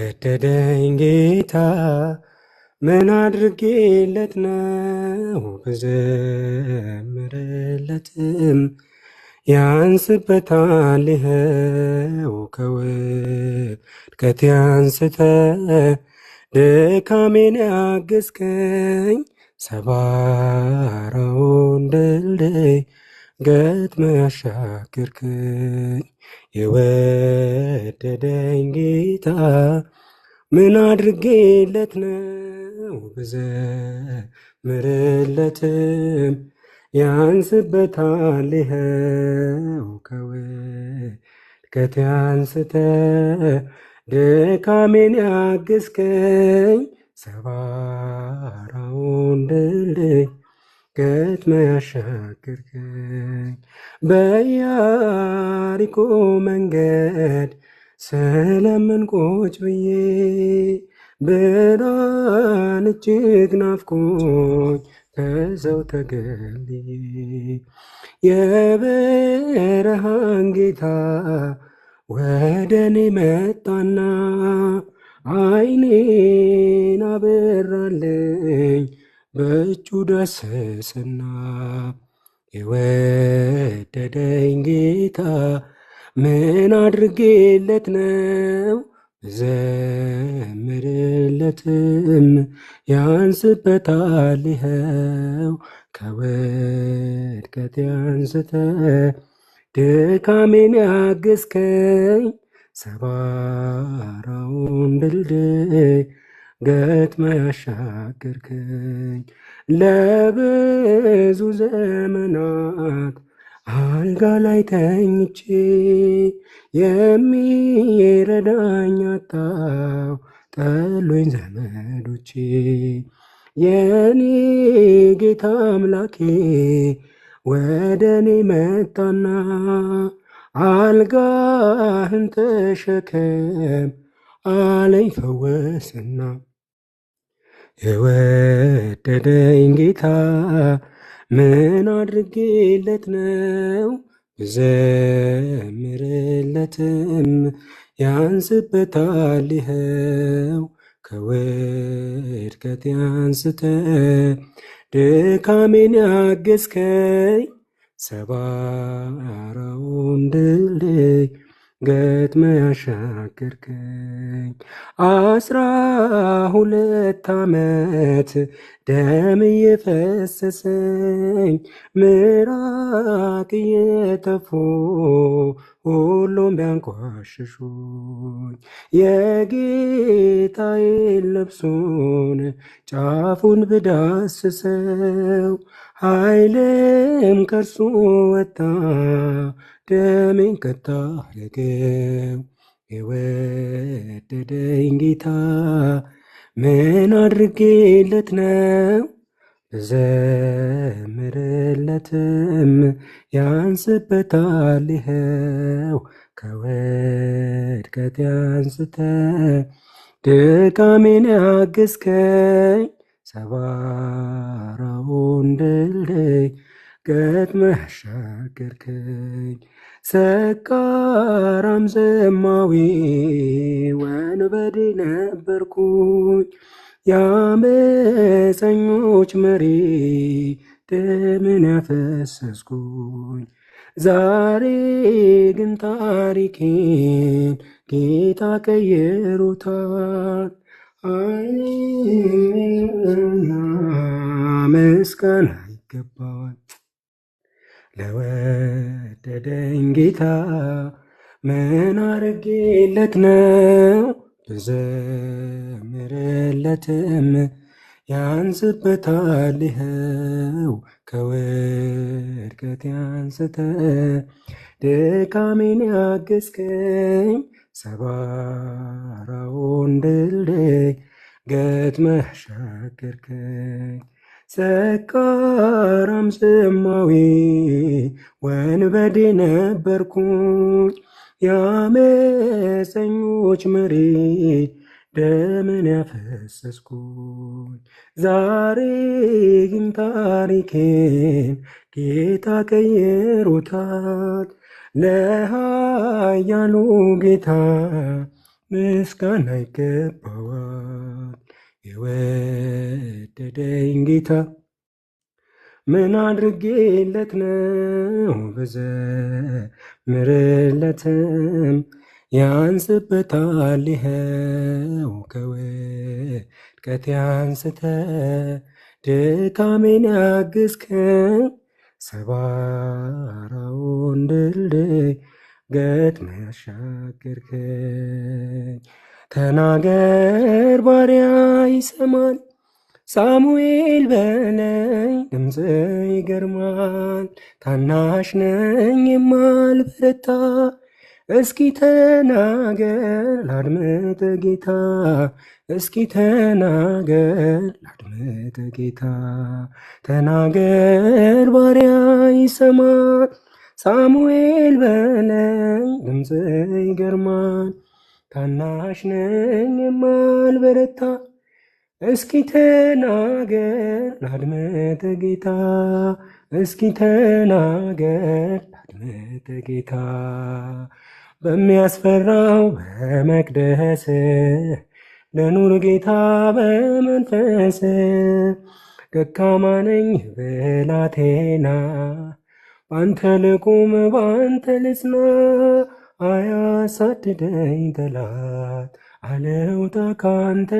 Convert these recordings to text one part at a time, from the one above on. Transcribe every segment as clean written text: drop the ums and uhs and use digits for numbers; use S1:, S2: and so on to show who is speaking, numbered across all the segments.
S1: የወደደኝ ጌታ ምን አድርጌለት ነው ብዘምርለትም ያንስበታል ይኸው ከውድቀቴ አንስተ ድካሜን ያገዝከኝ ሰባራውን ድልድይ ገጥመ ያሻገርከኝ የወደደኝ ጌታ ምን አድርጌለት ነው ብዘምርለትም ያንስበታል ይኸው ከውድቀቴ አንስተ ድካሜን ያገዝከኝ ሰባራውን ድልድይ ገጥመ ያሻገርከኝ በኢያሪኮ መንገድ ስለምን ቁጭ ብዬ ብርሃን እጅግ ናፍቆኝ ከሰው ተገልዬ የበረሃን ጌታ ወደ እኔ መጣና ዓይኔን አበራልኝ በእጁ ዳሰሰና የወደደኝ ጌታ ምን አድርጌለት ነው ብዘምርለትም ያንስበታል ይኸው ከውድቀቴ አንስተ ድካሜን ያገዝከኝ ሰባራውን ድልድይ ገጥመ ያሻገርከኝ ለብዙ ዘመናት አልጋ ላይ ተኝቼ የሚረዳኝ አጣው ጠሉኝ ዘመዶቼ የኔ ጌታ አምላኬ ወደ እኔ መጣና አልጋህን ተሸከም አለኝ ፈወሰና የወደደኝ ጌታ ምን አድርጌለት ነው ብዘምርለትም ያንስበታል ይኸው ከውድቀቴ አንስተ ድካሜን ያገዝከኝ ሰባራውን ድልድይ ገጥመ ያሻገርከኝ 12 ዓመት ደም እየፈሰሰኝ ምራቅ እየተፉ ሁሉም ቢያንቋሽሹኝ የጌታዬን ልብሱን ጫፉን ብዳስሰው ኃይልም ከርሱ ወጣ ደሜን ከታረገው የወደደኝ ጌታ ምን አድርጌለት ነው ብዘምርለትም ያንስበታል ይኸው ከውድቀቴ አንስተ ድካሜን ያገዝከኝ ሰባራውን ድልድይ ገጥመ ያሻገርከኝ ሰካራም ዘማዊ ወንበዴ ነበርኩኝ የአመፀኞች መሪ ደምን ያፈሰስኩኝ ዛሬ ግን ታሪኬን ጌታ ቀይሮታል ዓይኔና ምስጋና ይገባል ለወደደኝ ጌታ ምን አድርጌለት ነው ብዘምርለትም ያንስበታል ይኸው ከውድቀቴ አንስተ ድካሜን ያገዝከኝ ሰባራውን ድልድይ ገጥመ ያሻገርከኝ ሰካራም ዘማዊ ወንበዴ ነበርኩኝ የአመፀኞች መሪ ደምን ያፈሰስኩኝ ዛሬ ግን ታሪኬን ጌታ ቀይሮታል ለኃያሉ ጌታ ምስጋና ይገባዋል። የወደደኝ ጌታ ምን አድርጌለት ነው ብዘምርለትም ያንስበታል ይኸው ከውድቀቴ አንስተ ድካሜን ያግዝከኝ ሰባራውን ድልድይ ገጥመ ያሻገርከኝ። ተናገር ባሪያ ይሰማል፣ ሳሙኤል በለኝ ድምፅ ይገርማል። ታናሽ ነኝ የማልበረታ እስኪ ተናገር ላድምጥ ጌታ፣ እስኪ ተናገር ላድምጥ ጌታ። ተናገር ባሪያ ይሰማል፣ ሳሙኤል በለኝ ድምፅ ይገርማል። ታናሽ ነኝ የማልበረታ እስኪ ተናገር ላድምጥ ጌታ፣ እስኪ ተናገር ላድምጥ ጌታ። በሚያስፈራው በመቅደስ ልኑር ጌታ በመንፈስ፣ ደካማ ነኝ ብላቴና ባንተ ልቁም ባንተ ልጽና። አያሳድደኝ ጠላት አልውጣ ካንተ፣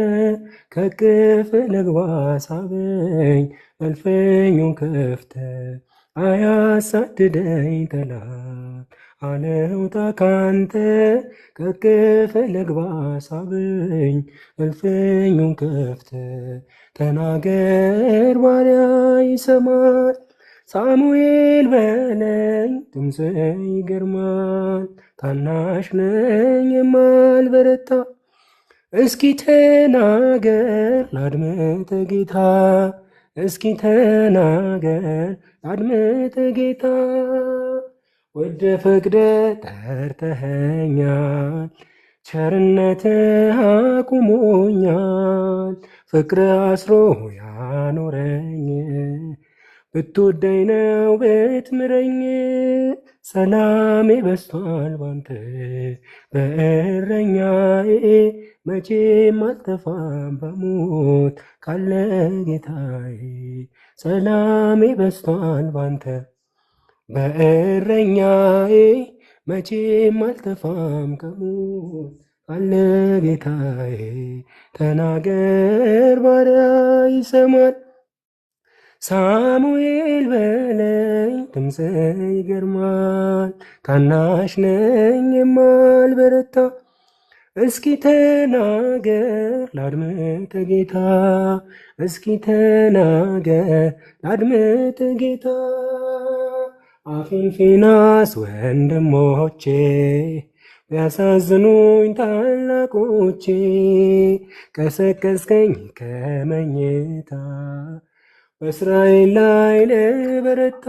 S1: ከቅፍ ልግባ ሳበኝ እልፍኙን ከፍተ። አያሳድደኝ ጠላት አልውጣ ካንተ፣ ከቅፍ ልግባ ሳበኝ እልፍኙን ከፍተ። ተናገር ባሪያ ይሰማል፣ ሳሙኤል በለኝ ድምፅ ይገርማል። ታናሽ ነኝ የማልበረታ እስኪ ተናገር ላድምጥ ጌታ፣ እስኪ ተናገር ላድምጥ ጌታ። ወደ ፈቅደ ጠርተኸኛል፣ ቸርነትህ አቁሞኛል። ፍቅር አስሮ ያኖረኝ ብትወደኝ ነው ብትምረኝ። ሰላሜ በስቷል ባንተ በእረኛዬ፣ መቼም አልጠፋም በሞት ካለ ጌታዬ። ሰላሜ በስቷል ባንተ በእረኛዬ፣ መቼም አልጠፋም ከሞት ካለ ጌታዬ። ተናገር ባሪያ ይሰማል፣ ሳሙኤል በለኝ ድምፅ ይገርማል። ታናሽ ነኝ የማልበረታ እስኪ ተናገር ላድምጥ ጌታ፣ እስኪ ተናገር ላድምጥ ጌታ። አፌን ፊናስ ወንድሞቼ ቢያሳዝኑኝ ታላቆቼ፣ ቀሰቀስከኝ ከመኝታ በእስራኤል ላይ ልበረታ።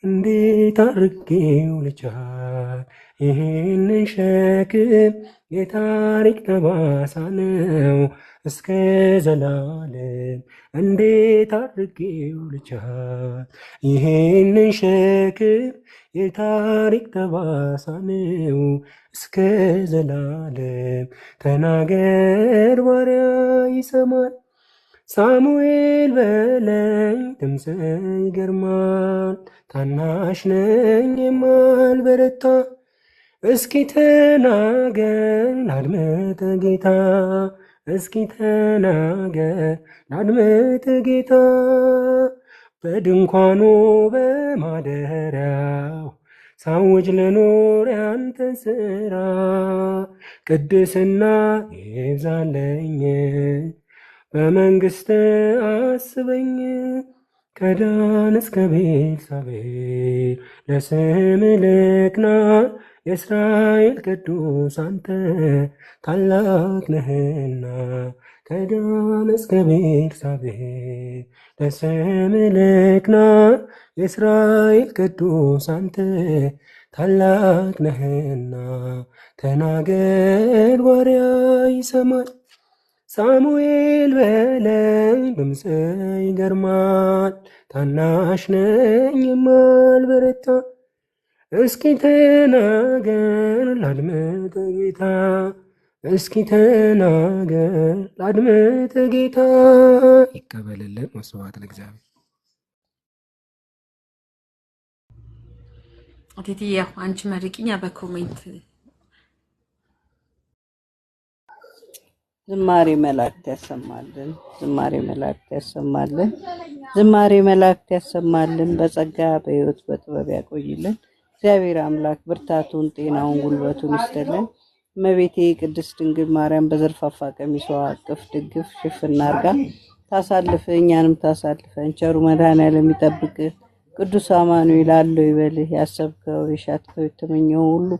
S1: እንዴት አድርጌው ልቻል ይህንን ሸክም? የታሪክ ጠባሳ ነው እስከ ዘላለም። እንዴት አድርጌው ልቻል ይህንን ሸክም? የታሪክ ጠባሳ ነው እስከ ዘላለም። ተናገር ባሪያ ይሰማል፣ ሳሙኤል በለኝ ድምፅ ይገርማል። ታናሽ ነኝ የማልበረታ እስኪ ተናገር ላድምጥ ጌታ፣ እስኪ ተናገር ላድምጥ ጌታ። በድንኳኑ በማደሪያው ሳውጅ ልኖር ያንተን ስራ፣ ቅድስና ይብዛለኝ በመንግሥት አስበኝ። ከዳን እስከ ቤርሳቤህ ለስም ልቅና፣ የእስራኤል ቅዱስ አንተ ታላቅ ነህና። ከዳን እስከ ቤርሳቤህ ለስም ልቅና፣ የእስራኤል ቅዱስ አንተ ታላቅ ነህና። ተናገር ባሪያ ይሰማል፣ ሳሙኤል በለኝ ድምፅ ይገርማል። ታናሽ ነኝ የማልበረታ እስኪ ተናገር ላድምጥ ጌታ፣ እስኪ ተናገር ላድምጥ ጌታ። ይቀበልልን። ወስብሐት ለእግዚአብሔር።
S2: እቴትዬ አንቺ መርቂኛ በኮሜንት
S3: ዝማሬ መላእክት ያሰማልን። ዝማሬ መላእክት ያሰማልን። ዝማሬ መላእክት ያሰማልን። በጸጋ በሕይወት በጥበብ ያቆይልን። እግዚአብሔር አምላክ ብርታቱን፣ ጤናውን፣ ጉልበቱን ይስጥልን። እመቤቴ ቅድስት ድንግል ማርያም በዘርፋፋ ቀሚሷ እቅፍ ድግፍ ሽፍና አርጋ ታሳልፍ፣ እኛንም ታሳልፈን። ቸሩ መድኃኔዓለም ይጠብቅ። ቅዱስ አማኑኤል አለው ይበልህ። ያሰብከው የሻትከው የተመኘው ሁሉ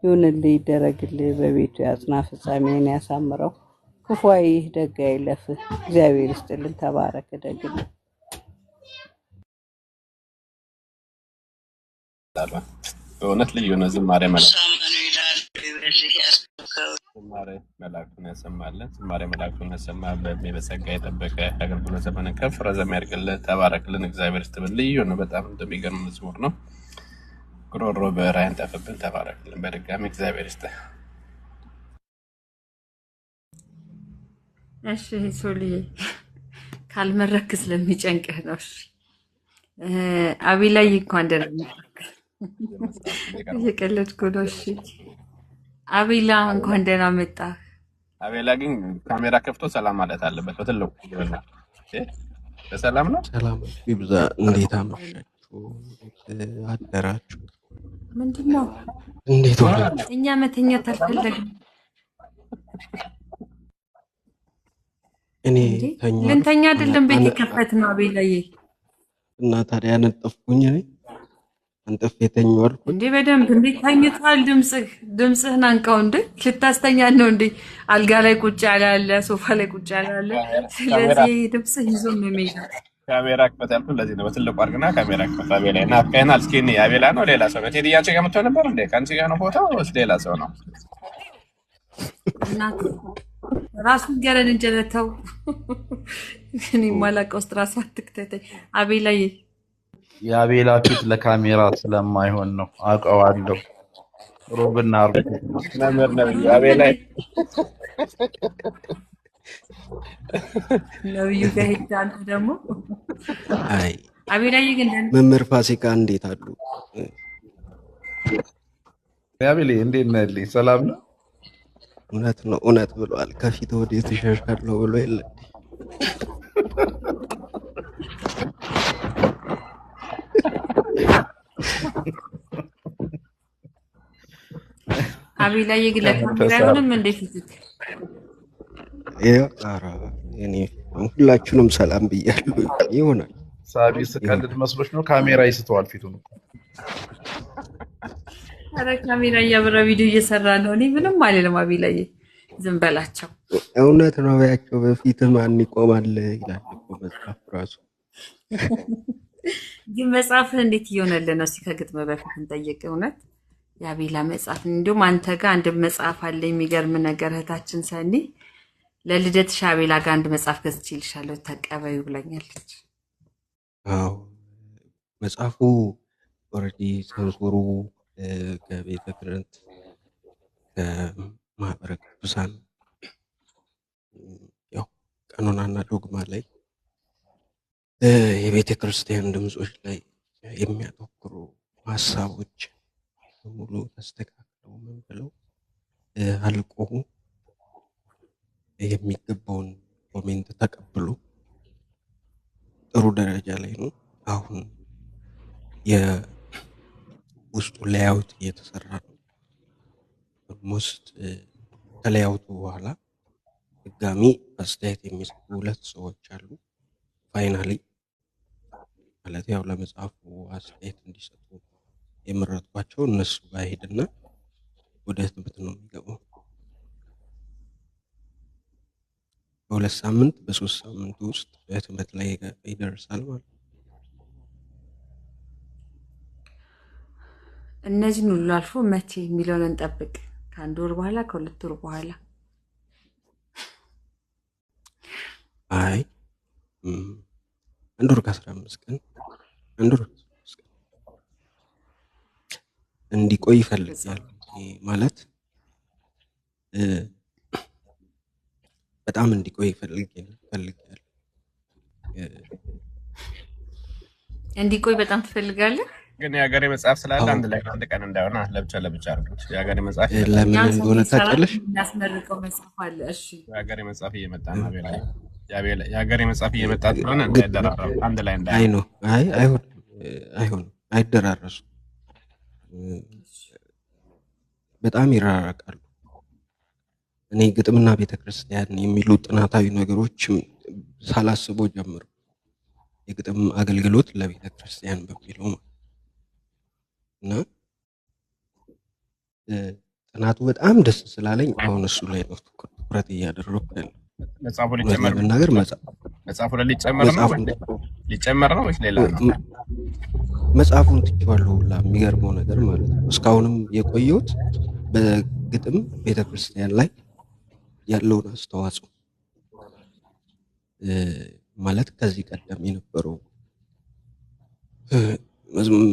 S3: ይሁንልህ፣ ይደረግልህ። በቤቱ ያጽና፣ ፍጻሜን ያሳምረው። ክፉ አይህ፣ ደግ አይለፍህ። እግዚአብሔር ይስጥልን። ተባረክ፣ ደግልን።
S4: በእውነት ልዩ ነው። ዝማሬ መላእክቱን ያሰማልን። ዝማሬ መላእክቱን ያሰማልን። በጸጋ የጠበቀ አገልግሎት ዘመንን ከፍ ረዘም ያድርግልን። ተባረክልን። እግዚአብሔር ይስጥልን። ልዩ ነው። በጣም እንደሚገርም መዝሙር ነው። ጉሮሮ በራይ አንጠፍብን። ተባረክልን። በድጋሚ እግዚአብሔር ይስጥ።
S2: እሺ ሶልዬ ካልመረክ ስለሚጨንቅህ ነው። እሺ አቤላይ እንኳን ደህና መጣህ። እየቀለድኩ ነው። እሺ አቤላ እንኳን ደህና መጣህ።
S4: አቤላ ግን ካሜራ ከፍቶ ሰላም ማለት አለበት። በትልቁ ይበላ። በሰላም ነው።
S1: ሰላም ይብዛ። እንዴት አመሻችሁ? እንዴት አደራችሁ?
S2: ምንድነው?
S1: እንዴት ዋላችሁ?
S2: እኛ መተኛት አልፈለግም።
S1: እኔ
S2: ልንተኛ አይደለም ቤት የከፈት ነው። አቤላዬ
S1: እና ታዲያ ነጠፍኩኝ። እኔ አንጠፍ የተኛዋል
S2: እንዴ? በደንብ እንዴ ተኝቷል። ድምፅህን አንቀው እንዴ ልታስተኛ ነው እንዴ? አልጋ ላይ ቁጭ ያላለ ሶፋ ላይ ቁጭ ያላለ። ስለዚህ ድምፅህ ይዞ ነው የሚሄደው።
S4: ካሜራ ክፈት ያልኩት ለዚህ ነው። በትልቁ አድርግና ካሜራ ክፈት። አቤላ እና አፍካይናል። እስኪ እኔ አቤላ ነው ሌላ ሰው ነው? ቴዲያቸ ጋር መጥቶ ነበር እንዴ? ከአንቺ ጋር ነው ፎቶ ወይስ ሌላ ሰው ነው?
S2: እናት ራሱን ገረን እንጀለተው እኔ ማላውቀው ውስጥ ራሱ አትክተተኝ። አቤላዬ
S5: የአቤላ ፊት ለካሜራ ስለማይሆን ነው አውቀዋለሁ። ሮብና አርብ
S4: ነበር አቤላ
S2: ነብዩ ጋር ሄዳ አንተ ደግሞ
S1: አይ
S2: አቤላዬ ግን
S1: መምህር ፋሲካ እንዴት አሉ?
S5: አቤላ እንዴት ነህ? ሰላም ነው?
S1: እውነት ነው እውነት ብሏል። ከፊት ወዴት ተሻሻለው ብሎ የለ
S2: አቤላዬ ግን ለካሜራ ምንም እንዴት ይዝት
S1: እኔ ሁላችሁንም ሰላም ብያለሁ። ይሆናል
S5: ሳቢ ስቀልድ መስሎች ነው። ካሜራ ይስተዋል ፊቱን።
S2: ኧረ ካሜራ እያበራ ቪዲዮ እየሰራ ነው። እኔ ምንም አልልም። አቤላዬ ዝም በላቸው።
S1: እውነት ነው ያቸው። በፊት ማን ይቆማል ይላል እኮ መጽሐፍ ራሱ።
S2: ግን መጽሐፍህ እንዴት እየሆነልህ ነው? እስኪ ከግጥም በፊት እንጠይቅ። እውነት የአቤላ መጽሐፍ እንዲሁም አንተ ጋር አንድ መጽሐፍ አለ። የሚገርም ነገር እህታችን ሰኒ ለልደትሽ አቤላ ጋር አንድ መጽሐፍ ገዝቼልሻለሁ ተቀበዩ ብላኛለች።
S1: አዎ መጽሐፉ ኦልሬዲ ሰንሱሩ ከቤተ ክህነት ከማህበረ ቅዱሳን ያው ቀኖናና ዶግማ ላይ የቤተ ክርስቲያን ድምፆች ላይ የሚያተኩሩ ሀሳቦች ሙሉ ተስተካክለው ምን ብለው አልቆ የሚገባውን ኮሜንት ተቀብሎ ጥሩ ደረጃ ላይ ነው። አሁን የውስጡ ሌያውት እየተሰራ ነው። ኦልሞስት ከሌያውቱ በኋላ ድጋሚ አስተያየት የሚሰጡ 2 ሰዎች አሉ። ፋይናሊ ማለት ያው ለመጽሐፉ አስተያየት እንዲሰጡ የመረጥኳቸው እነሱ ጋር ሄድና ወደ ህትመት ነው የሚገባው። በ2 ሳምንት በ3 ሳምንት ውስጥ በህትመት ላይ ይደርሳል ማለት ነው።
S2: እነዚህን ሁሉ አልፎ መቼ የሚለውን እንጠብቅ። ከ1 ወር በኋላ ከ2 ወር በኋላ
S1: አይ 1 ወር ከ15 ቀን 1 ወር ከ15 ቀን እንዲቆይ ይፈልጋል ማለት በጣም እንዲቆይ ፈልጌያለሁ።
S2: እንዲቆይ በጣም ትፈልጋለህ?
S4: ግን የሀገሬ መጽሐፍ ስላለ
S1: አዎ
S4: አንድ ላይ አንድ ቀን እንዳይሆን ለብቻ ለብቻ አድርጉት። የሀገሬ መጽሐፍ
S1: ለምን
S2: ያን ሰው
S1: እንደሆነ
S2: ይሰራል
S1: ታውቂያለሽ?
S2: የሚያስመርቀው መጽሐፍ አለ። እሺ
S4: የሀገሬ መጽሐፍ እየመጣ ነው። የሀገሬ መጽሐፍ እየመጣ ስለሆነ
S1: ግን
S4: እንዳይደራረብ አንድ ላይ
S1: አይ
S4: እንዳይሆን
S1: ነው አይሆንም፣ አይደራረሱ፣ በጣም ይራራቃሉ። እኔ ግጥምና ቤተክርስቲያን የሚሉ ጥናታዊ ነገሮችም ሳላስበው ጀምሮ የግጥም አገልግሎት ለቤተክርስቲያን በሚለው ማለት እና ጥናቱ በጣም ደስ ስላለኝ አሁን እሱ ላይ ነው ትኩረት እያደረኩ ያለው።
S4: መጽሐፉ
S1: እውነት
S4: ሊጨመር
S1: ለመናገር
S4: መጽሐፉ ላይ ሊጨመር ነው ወይስ ሌላ ነው?
S1: መጽሐፉን ትቼዋለሁ ሁላ የሚገርመው ነገር ማለት ነው። እስካሁንም የቆየሁት በግጥም ቤተክርስቲያን ላይ ያለውን አስተዋጽኦ ማለት ከዚህ ቀደም የነበረው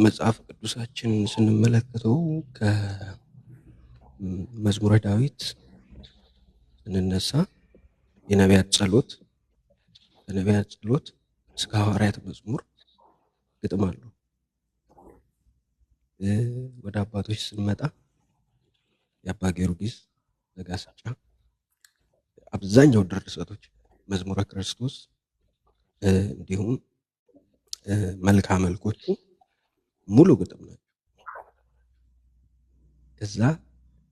S1: መጽሐፍ ቅዱሳችን ስንመለከተው ከመዝሙረ ዳዊት ስንነሳ የነቢያት ጸሎት፣ ከነቢያት ጸሎት እስከ ሐዋርያት መዝሙር ግጥም አለው። ወደ አባቶች ስንመጣ የአባ ጊዮርጊስ ዘጋስጫ አብዛኛው ድርሰቶች መዝሙረ ክርስቶስ እንዲሁም መልክዓ መልኮቹ ሙሉ ግጥም ናቸው። እዛ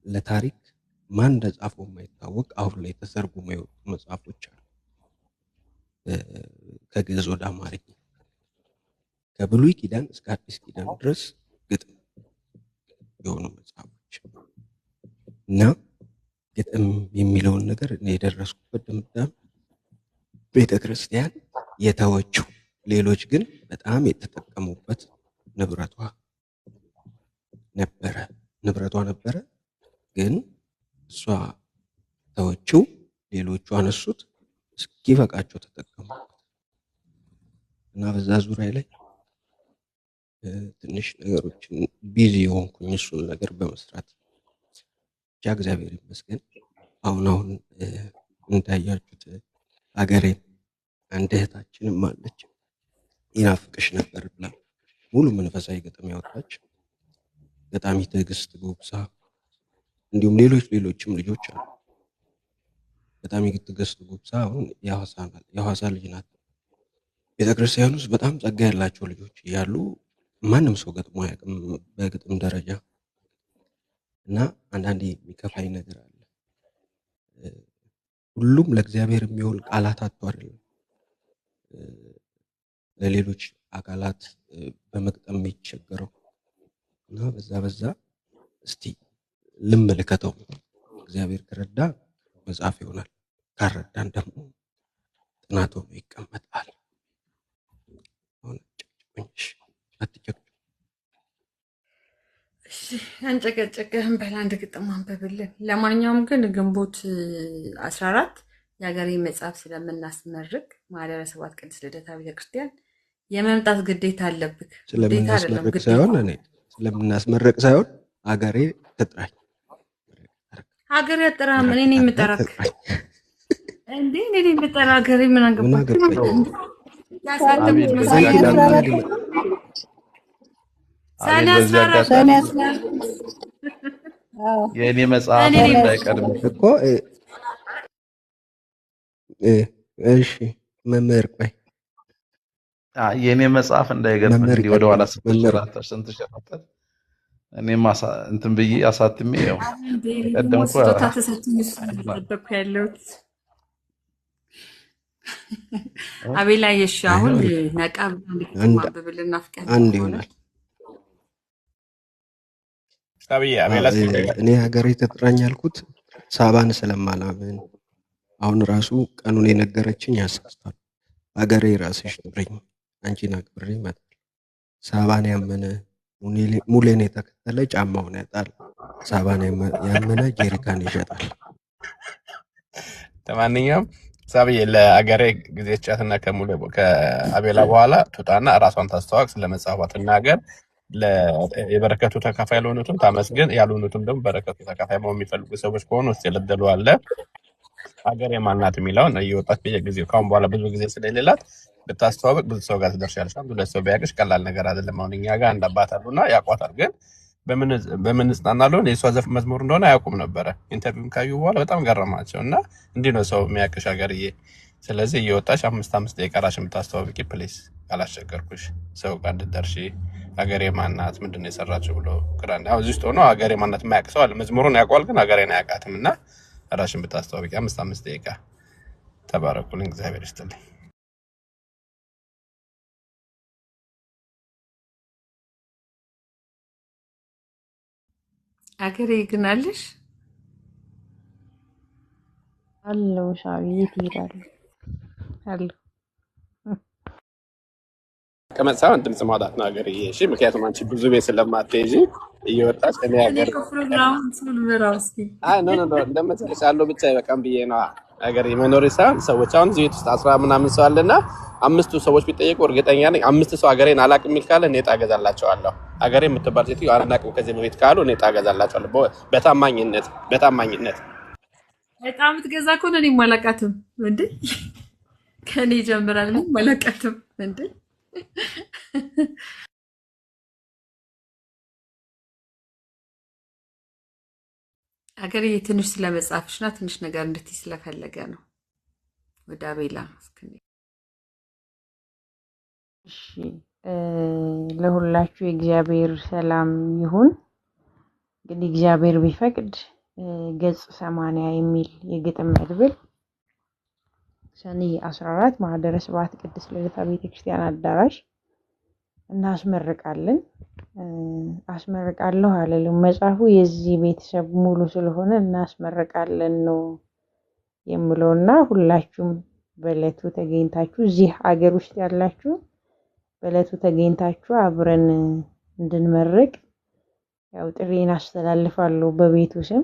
S1: ለታሪክ ማን እንደጻፈው የማይታወቅ አሁን ላይ ተተርጉመው የወጡ መጽሐፎች አሉ። ከግዕዝ ወደ አማርኛ ከብሉይ ኪዳን እስከ አዲስ ኪዳን ድረስ ግጥም የሆኑ መጽሐፎች እና ግጥም የሚለውን ነገር እኔ የደረስኩበት ድምዳሜ ቤተክርስቲያን የተወችው፣ ሌሎች ግን በጣም የተጠቀሙበት ንብረቷ ነበረ፣ ግን እሷ ተወችው፣ ሌሎቹ አነሱት፣ እስኪበቃቸው ተጠቀሙበት እና በዛ ዙሪያ ላይ ትንሽ ነገሮችን ቢዚ የሆንኩኝ እሱን ነገር በመስራት ብቻ እግዚአብሔር ይመስገን። አሁን እንዳያችሁት አገሬን አንድ እህታችንም አለች ይናፍቅሽ ነበር ብላ ሙሉ መንፈሳዊ ግጥም ያወጣች ገጣሚ ትዕግስት ጎብሳ፣ እንዲሁም ሌሎችም ልጆች አሉ። ገጣሚ ትዕግስት ጎብሳ አሁን የሐዋሳ ልጅ ናት። ቤተክርስቲያን ውስጥ በጣም ጸጋ ያላቸው ልጆች እያሉ ማንም ሰው ገጥሞ አያውቅም በግጥም ደረጃ እና አንዳንዴ የሚከፋኝ ነገር አለ። ሁሉም ለእግዚአብሔር የሚሆን ቃላት አጥቶ አይደለም ለሌሎች አካላት በመግጠም የሚቸገረው እና በዛ እስቲ ልመልከተው። እግዚአብሔር ከረዳ መጽሐፍ ይሆናል፣ ካረዳን ደግሞ ጥናት ሆኖ ይቀመጣል። አሁን ጨቅጭቆኝሽ አትጨቅጭ።
S2: አንጨቀጨቅህን በላ አንድ ግጥም አንብብልን። ለማንኛውም ግን ግንቦት 14 የሀገሬ መጽሐፍ ስለምናስመርቅ ማህደረ ሰባት ቅድስት ልደታ ቤተክርስቲያን የመምጣት ግዴታ አለብህ።
S1: ስለምናስመረቅ ሳይሆን ሀገሬ ትጥራኝ።
S2: ሀገሬ አጥራም እኔ ነኝ የምጠራክ እንዴ? እኔ ነኝ የምጠራ ሀገሬ ምን አንገባክ? ያሳተሙት መጽሐፍ
S5: የእኔ መጽሐፍ እንዳይቀድም
S1: እኮ እሺ መምህር ቆይ
S5: የእኔ መጽሐፍ እንዳይገርም እንዲህ ወደኋላ ስትሸራተት እኔም እንትን ብዬ አሳትሜ ያው ቀደምኩ
S2: ያለሁት አቤላ የሺ አሁን ነቃ ብልና
S1: አንድ ይሆናል። እኔ ሀገሬ ትጥራኝ ያልኩት ሳባን ስለማላምን አሁን ራሱ ቀኑን የነገረችኝ ያሳስታል። ሀገሬ ራስሽ ጥሪኝ አንቺን አክብሬ እመጣለሁ። ሳባን ያመነ ሙሌን የተከተለ ጫማውን ያጣል። ሳባን ያመነ ጄሪካን ይሸጣል።
S4: ለማንኛውም ሳብዬ ለአገሬ ጊዜ ጫትና ከአቤላ በኋላ ትውጣና እራሷን ታስተዋወቅ፣ ስለመጽሐፏ ትናገር። የበረከቱ ተካፋይ ለሆኑትም ታመስገን፣ ያልሆኑትም ደግሞ በረከቱ ተካፋይ መሆን የሚፈልጉ ሰዎች ከሆኑ ውስጥ የለደሉ አለ ሀገር የማናት የሚለውን እየወጣች በየጊዜው ካሁን በኋላ ብዙ ጊዜ ስለሌላት ብታስተዋወቅ ብዙ ሰው ጋር ትደርሻለሽ። አንድ ሁለት ሰው ቢያውቅሽ ቀላል ነገር አይደለም። አሁን እኛ ጋር አንድ አባት አሉና ያውቋታል፣ ግን በምን እጽናናለሁ የእሷ ዘፍ መዝሙር እንደሆነ አያውቁም ነበረ። ኢንተርቪውን ካዩ በኋላ በጣም ገረማቸው እና እንዲህ ነው ሰው የሚያውቅሽ ሀገርዬ። ስለዚህ እየወጣሽ 5 ደቂቃ ራስሽን የምታስተዋውቂ ፕሌስ ካላስቸገርኩሽ ሰው ጋር እንድትደርሺ ሀገሬ ማናት ምንድን ነው የሰራችው ብሎ ግራንድ አሁን እዚህ ውስጥ ሆኖ ሀገሬ ማናት የማያውቅ ሰው አለ። መዝሙሩን ያውቀዋል ግን ሀገሬን አያውቃትም። እና ራስሽን ብታስተዋውቂ 5 ደቂቃ። ተባረኩልኝ፣ እግዚአብሔር ይስጥልኝ።
S2: አገሬ ግን አለሽ
S6: አለው ሻዊ የት ይሄዳል አለው
S4: መቀመጥ ሳይሆን ድምፅ ማውጣት ነው ሀገርዬ። እሺ፣ ምክንያቱም አንቺ ብዙ ቤት ስለማትሄጂ እየወጣች እኔ ሀገር
S2: ፕሮግራሙን ስሙን ምራው እስኪ።
S4: እንደመሰለሽ አለው ብቻ አይበቃም ብዬ ነው ሀገርዬ። መኖሬ ሳይሆን ሰዎች አሁን እዚህ ቤት ውስጥ 10 ምናምን ሰው አለና 5ቱ ሰዎች ቢጠየቁ እርግጠኛ ነኝ 5 ሰው ሀገሬን አላውቅም የሚል ካለ እኔ ዕጣ እገዛላቸዋለሁ። ሀገሬ የምትባል ሴትዮ አናውቅም ከዚህ በፊት ካሉ እኔ ዕጣ እገዛላቸዋለሁ። በታማኝነት
S2: በጣም የምትገዛ ከሆነ እኔም አላውቃትም እንዴ፣ ከኔ ይጀምራል። እኔም አላውቃትም እንዴ። አገሬ ትንሽ ስለመጻፍሽና ትንሽ ነገር እንድትይ ስለፈለገ ነው። ወደ አቤላ እስክንሄድ
S6: እሺ ለሁላችሁ የእግዚአብሔር ሰላም ይሁን። እንግዲህ እግዚአብሔር ቢፈቅድ ገጽ 80 የሚል የግጥም መድብል ሰኔ 14 ማህደረ ስብሐት ቅድስት ልደታ ቤተክርስቲያን አዳራሽ እናስመርቃለን። አስመርቃለሁ አለልም መጽሐፉ የዚህ ቤተሰብ ሙሉ ስለሆነ እናስመርቃለን ነው የምለውና ሁላችሁም በእለቱ ተገኝታችሁ እዚህ ሀገር ውስጥ ያላችሁ በእለቱ ተገኝታችሁ አብረን እንድንመርቅ ያው ጥሪን አስተላልፋለሁ በቤቱ ስም።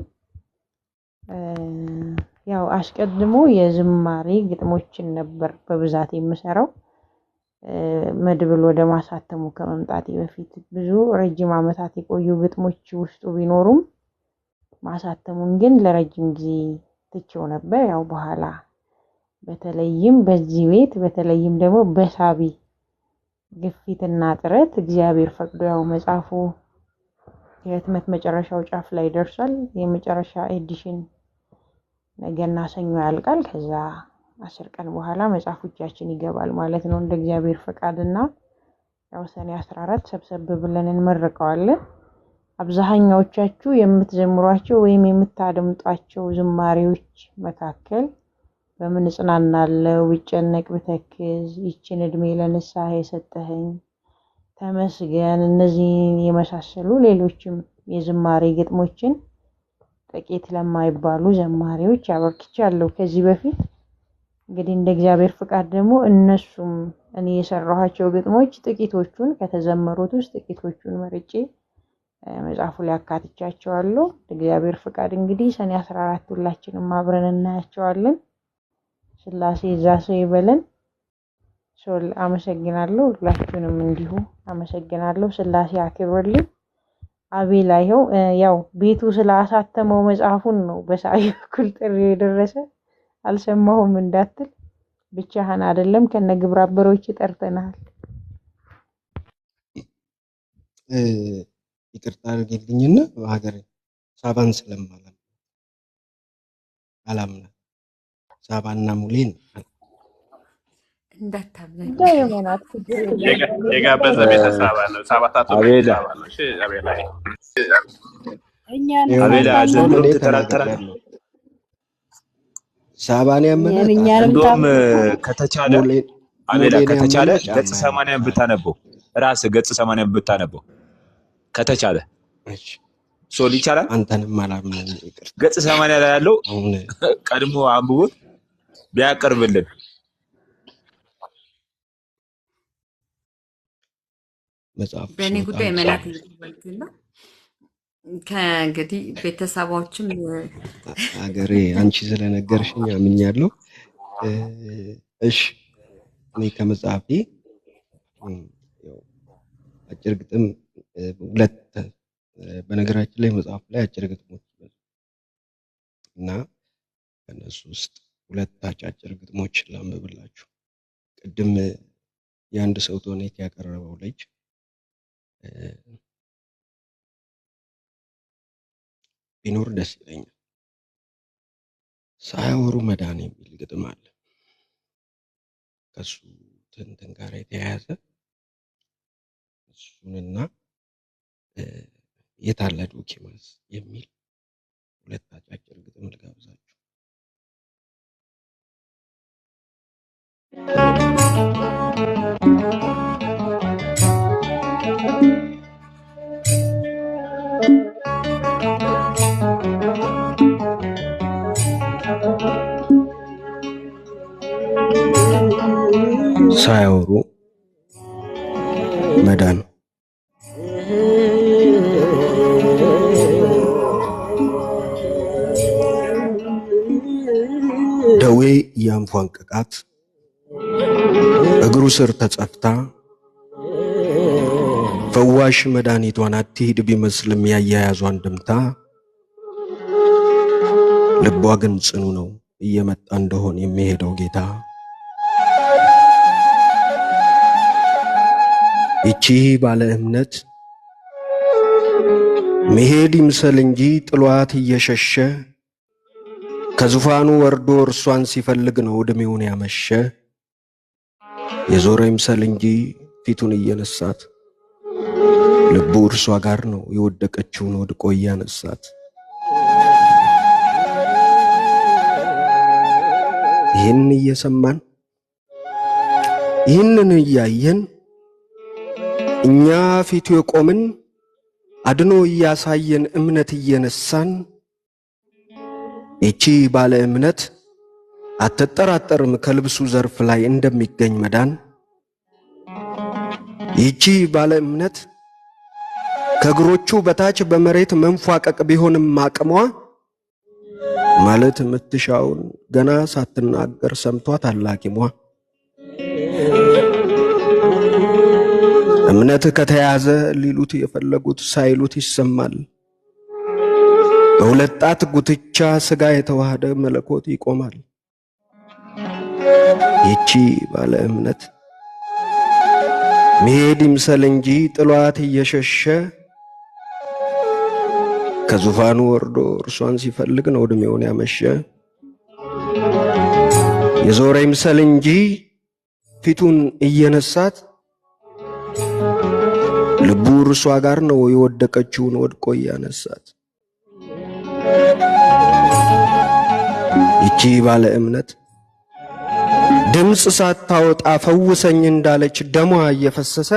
S6: ያው አስቀድሞ የዝማሬ ግጥሞችን ነበር በብዛት የምሰራው መድብል ወደ ማሳተሙ ከመምጣቴ በፊት ብዙ ረጅም ዓመታት የቆዩ ግጥሞች ውስጡ ቢኖሩም ማሳተሙን ግን ለረጅም ጊዜ ትቼው ነበር። ያው በኋላ በተለይም በዚህ ቤት በተለይም ደግሞ በሳቢ ግፊትና ጥረት እግዚአብሔር ፈቅዶ ያው መጽሐፉ የህትመት መጨረሻው ጫፍ ላይ ደርሷል። የመጨረሻ ኤዲሽን ነገና ሰኞ ያልቃል። ከዛ 10 ቀን በኋላ መጽሐፉ እጃችን ይገባል ማለት ነው እንደ እግዚአብሔር ፈቃድና ያው ሰኔ 14 ሰብሰብ ብለን እንመርቀዋለን። አብዛኛዎቻችሁ የምትዘምሯቸው ወይም የምታደምጧቸው ዝማሬዎች መካከል በምን ጽናናለው፣ ብጨነቅ ብተክዝ፣ ይችን እድሜ ለንስሐ የሰጠኸኝ፣ ተመስገን፣ እነዚህ የመሳሰሉ ሌሎችም የዝማሬ ግጥሞችን ጥቂት ለማይባሉ ዘማሪዎች አበርክቻለሁ ከዚህ በፊት። እንግዲህ እንደ እግዚአብሔር ፍቃድ ደግሞ እነሱም እኔ የሰራኋቸው ግጥሞች ጥቂቶቹን ከተዘመሩት ውስጥ ጥቂቶቹን መርጬ መጽሐፉ ላይ አካትቻቸዋለሁ። እግዚአብሔር ፍቃድ እንግዲህ ሰኔ 14 ሁላችንም አብረን እናያቸዋለን። ስላሴ እዛ ሰው ይበለን። ሶል አመሰግናለሁ። ሁላችሁንም እንዲሁ አመሰግናለሁ። ስላሴ አክብርልኝ። አቤላ ይኸው ያው ቤቱ ስላሳተመው መጽሐፉን ነው በሳይ በኩል ጥሪ የደረሰ አልሰማሁም እንዳትል፣ ብቻህን አይደለም ከነ ግብረ አበሮች ጠርተናል።
S1: ይቅርታ አድርግልኝና ሀገሬ ሳባን ስለማለም አላምና ሳባና ሙሌን
S2: እንዳታምነኝ
S4: የጋበዘ ቤተሰብ ነው። ሳባታቱ
S7: አቤላ
S4: ነው። እሺ አቤላ
S7: አቤላ ዘንድሮ ተጠራጠረ
S1: ሳባን ያመነ
S7: እንደውም ከተቻለ አቤላ ከተቻለ ገጽ 80 ብታነበው ራስ ገጽ 80 ብታነበው ከተቻለ
S1: እሺ
S7: ሶል ይቻላል።
S1: አንተንም አላምነኝ ይቅርታ።
S7: ገጽ 80 ላይ ያለው ቀድሞ አንብቦት ቢያቀርብልን
S1: መጽሐፍ
S2: በእኔ ጉዳይ መላክ ነው። ከእንግዲህ ቤተሰቦችም
S1: ሀገሬ አንቺ ስለነገርሽኝ አምኛለሁ። እሺ እኔ ከመጽሐፌ ያው አጭር ግጥም ሁለት በነገራችን ላይ መጽሐፍ ላይ አጭር ግጥሞች እና ከነሱ ውስጥ ሁለት አጫጭር ግጥሞችን ላንብብላችሁ። ቅድም የአንድ ሰው ተውኔት ያቀረበው ልጅ ቢኖር ደስ ይለኛል። ሳያወሩ መዳን የሚል ግጥም አለ። ከሱ ትንትን ጋር የተያያዘ እሱንና የታለ ዶኪማስ የሚል ሁለት አጫጭር ግጥም ልጋብዛችሁ። ሳያወሩ መዳን። ደዌ ያንፏንቅቃት እግሩ ስር ተጸፍታ ፈዋሽ መድኃኒቷን አትሂድ ቢመስልም ያያያዟን ድምታ ልቧ ግን ጽኑ ነው እየመጣ እንደሆን የሚሄደው ጌታ። ይቺ ባለ እምነት መሄድ ይምሰል እንጂ ጥሏት እየሸሸ ከዙፋኑ ወርዶ እርሷን ሲፈልግ ነው እድሜውን ያመሸ። የዞረ ይምሰል እንጂ ፊቱን እየነሳት ልቡ እርሷ ጋር ነው የወደቀችውን ወድቆ እያነሳት። ይህን እየሰማን ይህንን እያየን እኛ ፊቱ የቆምን አድኖ እያሳየን እምነት እየነሳን ይቺ ባለ እምነት አትጠራጠርም ከልብሱ ዘርፍ ላይ እንደሚገኝ መዳን። ይቺ ባለ እምነት ከእግሮቹ በታች በመሬት መንፏቀቅ ቢሆንም አቅሟ ማለት የምትሻውን ገና ሳትናገር ሰምቷት አላቂሟ። እምነት ከተያዘ ሊሉት የፈለጉት ሳይሉት ይሰማል። በሁለት ጣት ጉትቻ ስጋ የተዋሃደ መለኮት ይቆማል። ይቺ ባለ እምነት መሄድ ይምሰል እንጂ ጥሏት እየሸሸ ከዙፋኑ ወርዶ እርሷን ሲፈልግ ነው እድሜውን ያመሸ። የዞረ ይምሰል እንጂ ፊቱን እየነሳት ልቡ እርሷ ጋር ነው የወደቀችውን ወድቆ እያነሳት። ይቺ ባለ እምነት ድምፅ ሳታወጣ ፈውሰኝ እንዳለች ደሟ እየፈሰሰ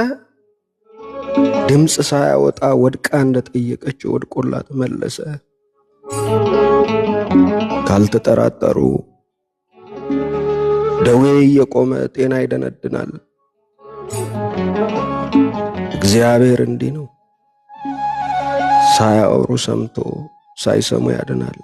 S1: ድምፅ ሳያወጣ ወድቃ እንደጠየቀች ወድቆላት መለሰ። ካልተጠራጠሩ ደዌ እየቆመ ጤና ይደነድናል። እግዚአብሔር እንዲህ ነው፣ ሳያወሩ ሰምቶ ሳይሰሙ ያድናል።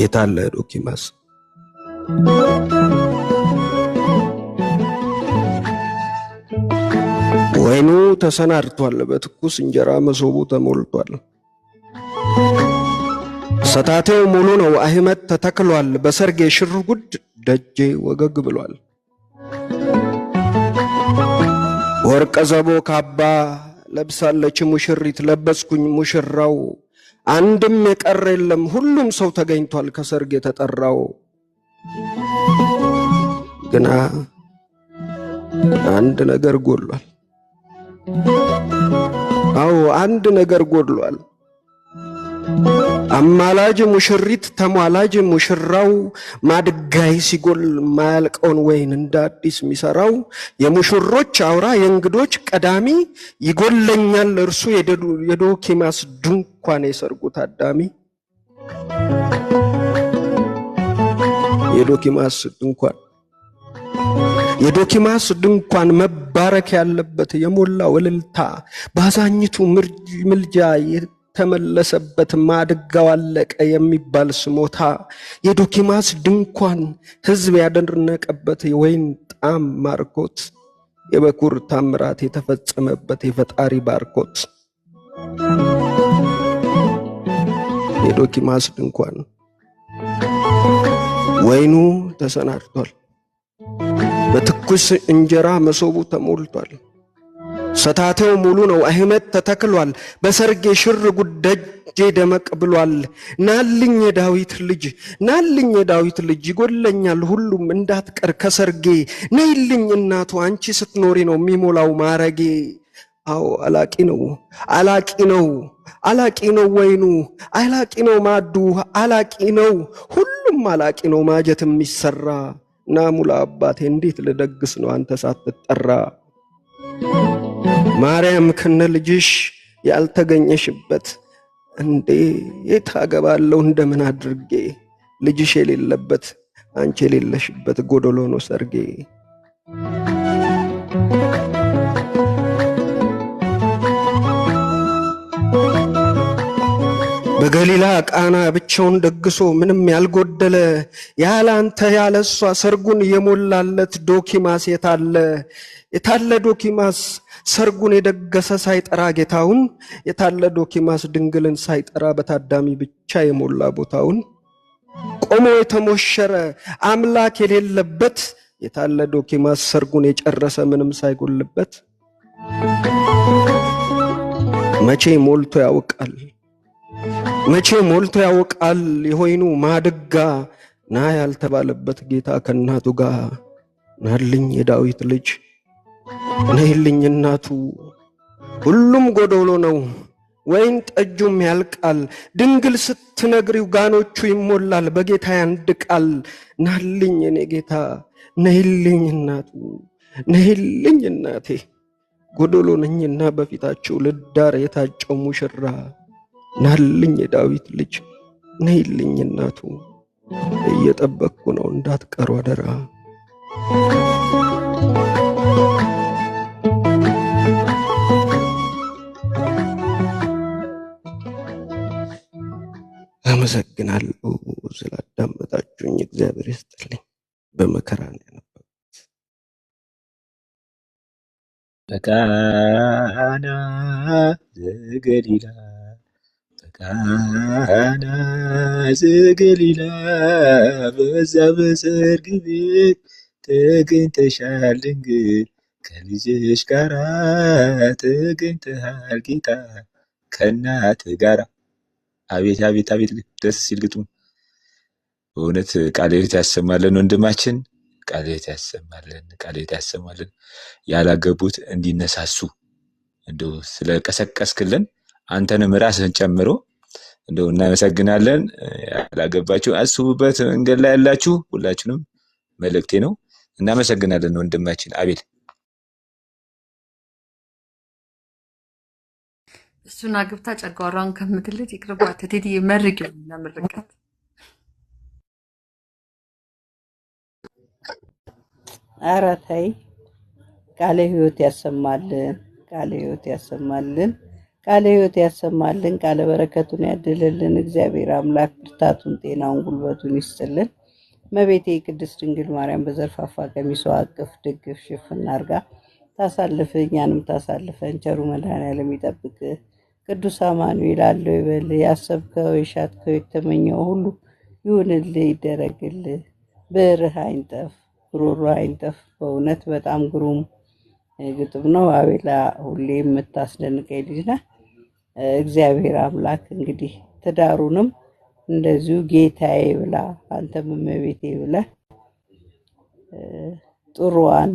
S1: የታለ ዶኪማስ? ወይኑ ተሰናድቷል፣ በትኩስ እንጀራ መሶቡ ተሞልቷል። ሰታቴው ሙሉ ነው፣ አህመት ተተክሏል። በሰርጌ ሽርጉድ ደጄ ወገግ ብሏል። ወርቀ ዘቦ ካባ ለብሳለች ሙሽሪት፣ ለበስኩኝ ሙሽራው። አንድም የቀረ የለም ሁሉም ሰው ተገኝቷል ከሰርግ የተጠራው። ግና አንድ ነገር ጎድሏል። አዎ አንድ ነገር ጎድሏል። አማላጅ ሙሽሪት ተሟላጅ ሙሽራው። ማድጋይ ሲጎል ማያልቀውን ወይን እንደ አዲስ የሚሰራው የሙሽሮች አውራ የእንግዶች ቀዳሚ ይጎለኛል እርሱ የዶኪማስ ድንኳን የሰርጉ ታዳሚ። የዶኪማስ ድንኳን መባረክ ያለበት የሞላው እልልታ ባዛኝቱ ምልጃ የተመለሰበት ማድጋው አለቀ የሚባል ስሞታ የዶኪማስ ድንኳን ሕዝብ ያደነቀበት የወይን ጣም ማርኮት የበኩር ታምራት የተፈጸመበት የፈጣሪ ባርኮት የዶኪማስ ድንኳን ወይኑ ተሰናድቷል። በትኩስ እንጀራ መሶቡ ተሞልቷል። ሰታቴው ሙሉ ነው። አህመድ ተተክሏል። በሰርጌ ሽር ጉደጄ ደመቅ ብሏል። ናልኝ የዳዊት ልጅ ይጎለኛል ሁሉም እንዳትቀር ከሰርጌ ነይልኝ እናቱ አንቺ ስትኖሪ ነው የሚሞላው ማረጌ። አዎ አላቂ ነው ወይኑ አላቂ ነው ማዱ አላቂ ነው ሁሉም አላቂ ነው ማጀት የሚሰራ ናሙላ አባቴ እንዴት ልደግስ ነው አንተ ሳትጠራ ማርያም ከነ ልጅሽ ያልተገኘሽበት እንዴት አገባለሁ እንደምን አድርጌ ልጅሽ የሌለበት አንቺ የሌለሽበት ጎዶሎ ነው ሰርጌ። በገሊላ ቃና ብቻውን ደግሶ ምንም ያልጎደለ ያላንተ ያለሷ ሰርጉን የሞላለት ዶኪማስ የታለ ዶኪማስ ሰርጉን የደገሰ ሳይጠራ ጌታውን የታለ ዶኪማስ ድንግልን ሳይጠራ በታዳሚ ብቻ የሞላ ቦታውን ቆሞ የተሞሸረ አምላክ የሌለበት የታለ ዶኪማስ ሰርጉን የጨረሰ ምንም ሳይጎልበት መቼ ሞልቶ ያውቃል የሆይኑ ማድጋ ና ያልተባለበት ጌታ ከናቱ ጋር ናልኝ የዳዊት ልጅ ነይልኝ እናቱ ሁሉም ጎዶሎ ነው ወይን ጠጁም ያልቃል ድንግል ስትነግሪው ጋኖቹ ይሞላል በጌታ ያንድ ቃል ናልኝ እኔ ጌታ ነይልኝ እናቱ ነይልኝ እናቴ ጎዶሎ ነኝና በፊታችሁ ልዳር የታጨው ሙሽራ ናልኝ የዳዊት ልጅ ነይልኝ እናቱ እየጠበቅኩ ነው እንዳትቀሩ አደራ። አመሰግናለሁ ስላዳመጣችሁኝ። እግዚአብሔር ይስጥልኝ። በመከራ ነው ያነበብኩት።
S7: በቃና ዘገሊላ በቃና ዘገሊላ በዛ በሰርግ ቤት ተገኝተሻል ድንግል ከልጅሽ ጋራ ተገኝተሃል ጌታ ከእናት ጋራ። አቤት አቤት አቤት ደስ ሲል ግጥሙ በእውነት ቃለ ሕይወት ያሰማልን ወንድማችን፣ ቃለ ሕይወት ያሰማልን። ያላገቡት እንዲነሳሱ እንደው ስለቀሰቀስክልን አንተንም ራስህን ጨምሮ እንደው እናመሰግናለን። ያላገባችሁ አስቡበት፣ መንገድ ላይ ያላችሁ ሁላችሁንም መልእክቴ ነው። እናመሰግናለን ወንድማችን አቤል።
S2: እሱን አግብታ ጨጓራውን ከምትልጅ ይቅርባት። እቴትዬ መርቂው ለምርቃት
S3: ኧረ ተይ። ቃለ ሕይወት ያሰማልን፣ ቃለ ሕይወት ያሰማልን፣ ቃለ ሕይወት ያሰማልን። ቃለ በረከቱን ያድልልን። እግዚአብሔር አምላክ ብርታቱን፣ ጤናውን፣ ጉልበቱን ይስጥልን። እመቤቴ ቅድስት ድንግል ማርያም በዘርፋፋ ቀሚሷ አቅፍ ድግፍ ሽፍን አድርጋ ታሳልፍ፣ እኛንም ታሳልፈን። ቸሩ መድኃኔዓለም ይጠብቅ። ቅዱስ አማኑኤል አለው ይበል። ያሰብከው የሻትከው የተመኘው ሁሉ ይሁንልህ፣ ይደረግልህ። ብርህ አይንጠፍ፣ ጉሮሮ አይንጠፍ። በእውነት በጣም ግሩም ግጥም ነው። አቤላ ሁሌ የምታስደንቀኝ ልጅ ነህ። እግዚአብሔር አምላክ እንግዲህ ትዳሩንም እንደዚሁ ጌታዬ ብላ አንተም እመቤቴ ብለህ ጥሩዋን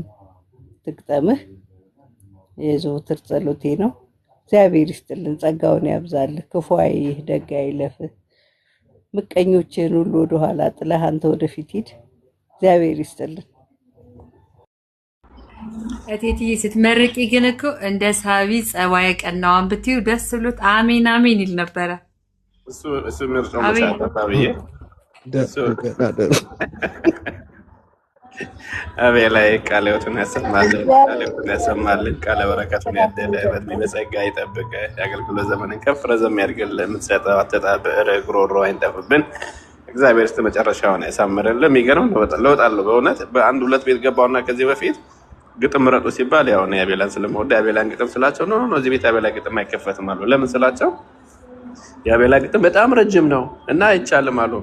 S3: ትግጠምህ የዘወትር ጸሎቴ ነው። እግዚአብሔር ይስጥልን፣ ጸጋውን ያብዛልህ፣ ክፉ አይህ፣ ደግ አይለፍህ። ምቀኞችን ሁሉ ወደኋላ ጥለህ አንተ ወደፊት ሂድ። እግዚአብሔር ይስጥልን።
S2: እቴትዬ ስትመርቂ ግን እኮ እንደ ሳቢ ጸባይ ቀናዋን ብትዩ ደስ ብሎት አሜን አሜን ይል ነበረ።
S4: እሱ ምርጫው መሳተፍ ብዬ
S1: ገና ደሩ
S4: አቤላይ ቃለ ሕይወቱን ያሰማልን፣ ቃለ ሕይወቱን ያሰማልን፣ ቃለ በረከቱን ያደለ በእድሜ በጸጋ ይጠብቅ፣ የአገልግሎት ዘመንን ከፍ ረዘም ያድርግልህ። የምትሰጠው አተጣብዕ ጉሮሮ አይንጠፍብን። እግዚአብሔር እስከ መጨረሻውን ያሳምርልህ። የሚገርም ለውጥ አለው በእውነት። በአንድ ሁለት ቤት ገባውና ከዚህ በፊት ግጥም ምረጡ ሲባል ያው ነው የአቤላን ስለምወድ የአቤላን ግጥም ስላቸው ነው እዚህ ቤት የአቤላ ግጥም አይከፈትም አሉ። ለምን ስላቸው የአቤላ ግጥም በጣም ረጅም ነው እና አይቻልም አሉ።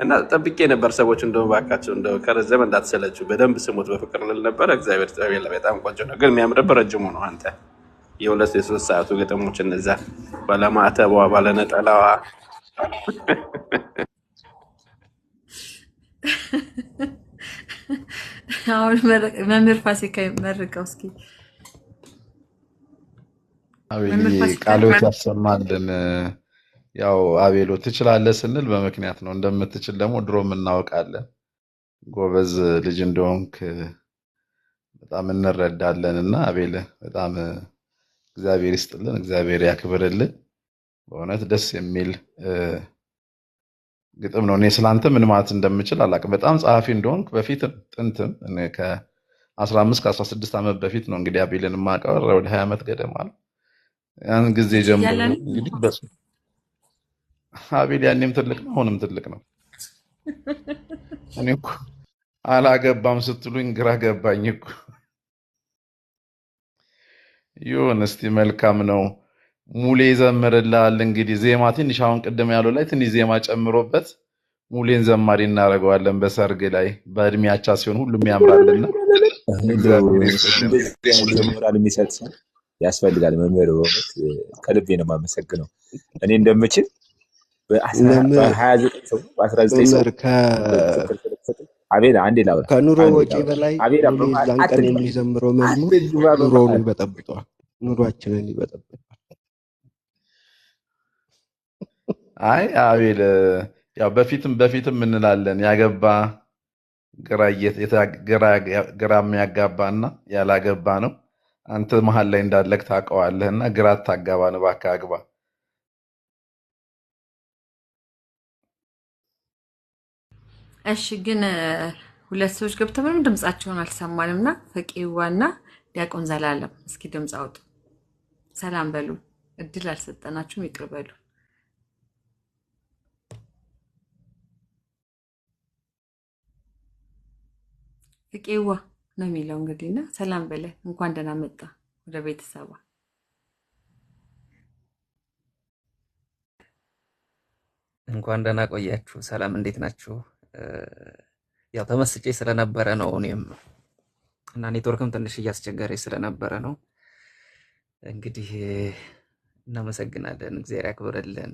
S4: እና ጠብቄ ነበር ሰዎች እንደው እባካቸው እንደው ከረዘመ እንዳትሰለችው በደንብ ስሙት በፍቅር ልል ነበር። እግዚአብሔር አቤላ በጣም ቆንጆ ነው፣ ግን የሚያምርበት ረጅሙ ነው። አንተ የሁለት የሶስት ሰዓቱ ግጥሞች እነዛ ባለማዕተቧ ባለነጠላዋ
S2: አሁን መምህር ፋሲካ መርቀው እስኪ
S5: አቤል ቃሎት ያሰማልን። ያው አቤሎ ትችላለህ ስንል በምክንያት ነው። እንደምትችል ደግሞ ድሮም እናውቃለን። ጎበዝ ልጅ እንደሆንክ በጣም እንረዳለን እና አቤል በጣም እግዚአብሔር ይስጥልን፣ እግዚአብሔር ያክብርልን። በእውነት ደስ የሚል ግጥም ነው። እኔ ስላንተ ምን ማለት እንደምችል አላውቅም። በጣም ጸሐፊ እንደሆንክ በፊትም ጥንትም ከ15 ከ16 ዓመት በፊት ነው እንግዲህ አቤልን የማውቀው ወደ 20 ዓመት ገደማ ነው። ያን ጊዜ ጀምሮ እንግዲህ በሱ አቤል ያኔም ትልቅ ነው፣ አሁንም ትልቅ ነው። እኔ እኮ አላገባም ስትሉኝ ግራ ገባኝ እኮ። ይሁን እስቲ መልካም ነው። ሙሌ ይዘምርልሃል። እንግዲህ ዜማ ትንሽ አሁን ቅድም ያለው ላይ ትንሽ ዜማ ጨምሮበት ሙሌን ዘማሪ እናደርገዋለን በሰርግ ላይ። በእድሜያቻ ሲሆን ሁሉም ያምራልና
S7: ሞራል የሚሰጥ ሰው ያስፈልጋል። መምህር በእውነት ከልቤ ነው የማመሰግነው። እኔ እንደምችል በ29 ሰው በ19 ሰው አቤል አንዴ ላውራ።
S1: ከኑሮ ወጪ በላይ ዛን ቀን የሚዘምረው መዝሙር ኑሮውን ይበጠብጠዋል፣ ኑሯችንን ይበጠብጠዋል።
S5: አይ አቤል ያው በፊትም እንላለን ያገባ ግራ የሚያጋባና ያላገባ ነው። አንተ መሀል ላይ እንዳለክ ታውቀዋለህና ግራ አታጋባን እባክህ አግባ።
S2: እሺ ግን ሁለት ሰዎች ገብተው ምንም ድምጻቸውን አልሰማንም እና ፈቂዋና ዲያቆን ዘላለም እስኪ ድምጽ አውጡ፣ ሰላም በሉ። እድል አልሰጠናችሁም፣ ይቅር በሉ። ፈቂዋ ነው የሚለው እንግዲህ እና ሰላም በለ። እንኳን ደህና መጣ ወደ ቤተሰቧ።
S8: እንኳን ደህና ቆያችሁ። ሰላም እንዴት ናችሁ? ያው ተመስጬ ስለነበረ ነው እኔም እና ኔትወርክም ትንሽ እያስቸገረ ስለነበረ ነው። እንግዲህ እናመሰግናለን። እግዚአብሔር ያክብርልን፣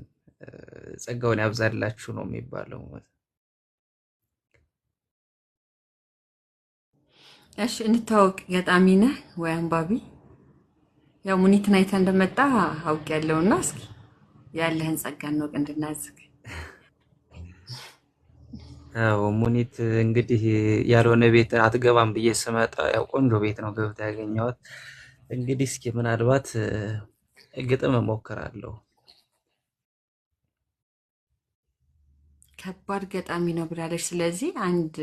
S8: ጸጋውን ያብዛላችሁ ነው የሚባለው።
S2: እሺ እንታወቅ። ገጣሚ ነህ ወይ አንባቢ? ያው ሙኒትን አይተህ እንደመጣ አውቄያለሁና እስኪ ያለህን ጸጋ ነው እንድናዝግ።
S8: አዎ ሙኒት እንግዲህ ያልሆነ ቤት አትገባም ብዬ ስመጣ ያው ቆንጆ ቤት ነው ገብታ ያገኘኋት። እንግዲህ እስኪ ምናልባት ግጥም እሞክራለሁ።
S2: ከባድ ገጣሚ ነው ብላለች። ስለዚህ አንድ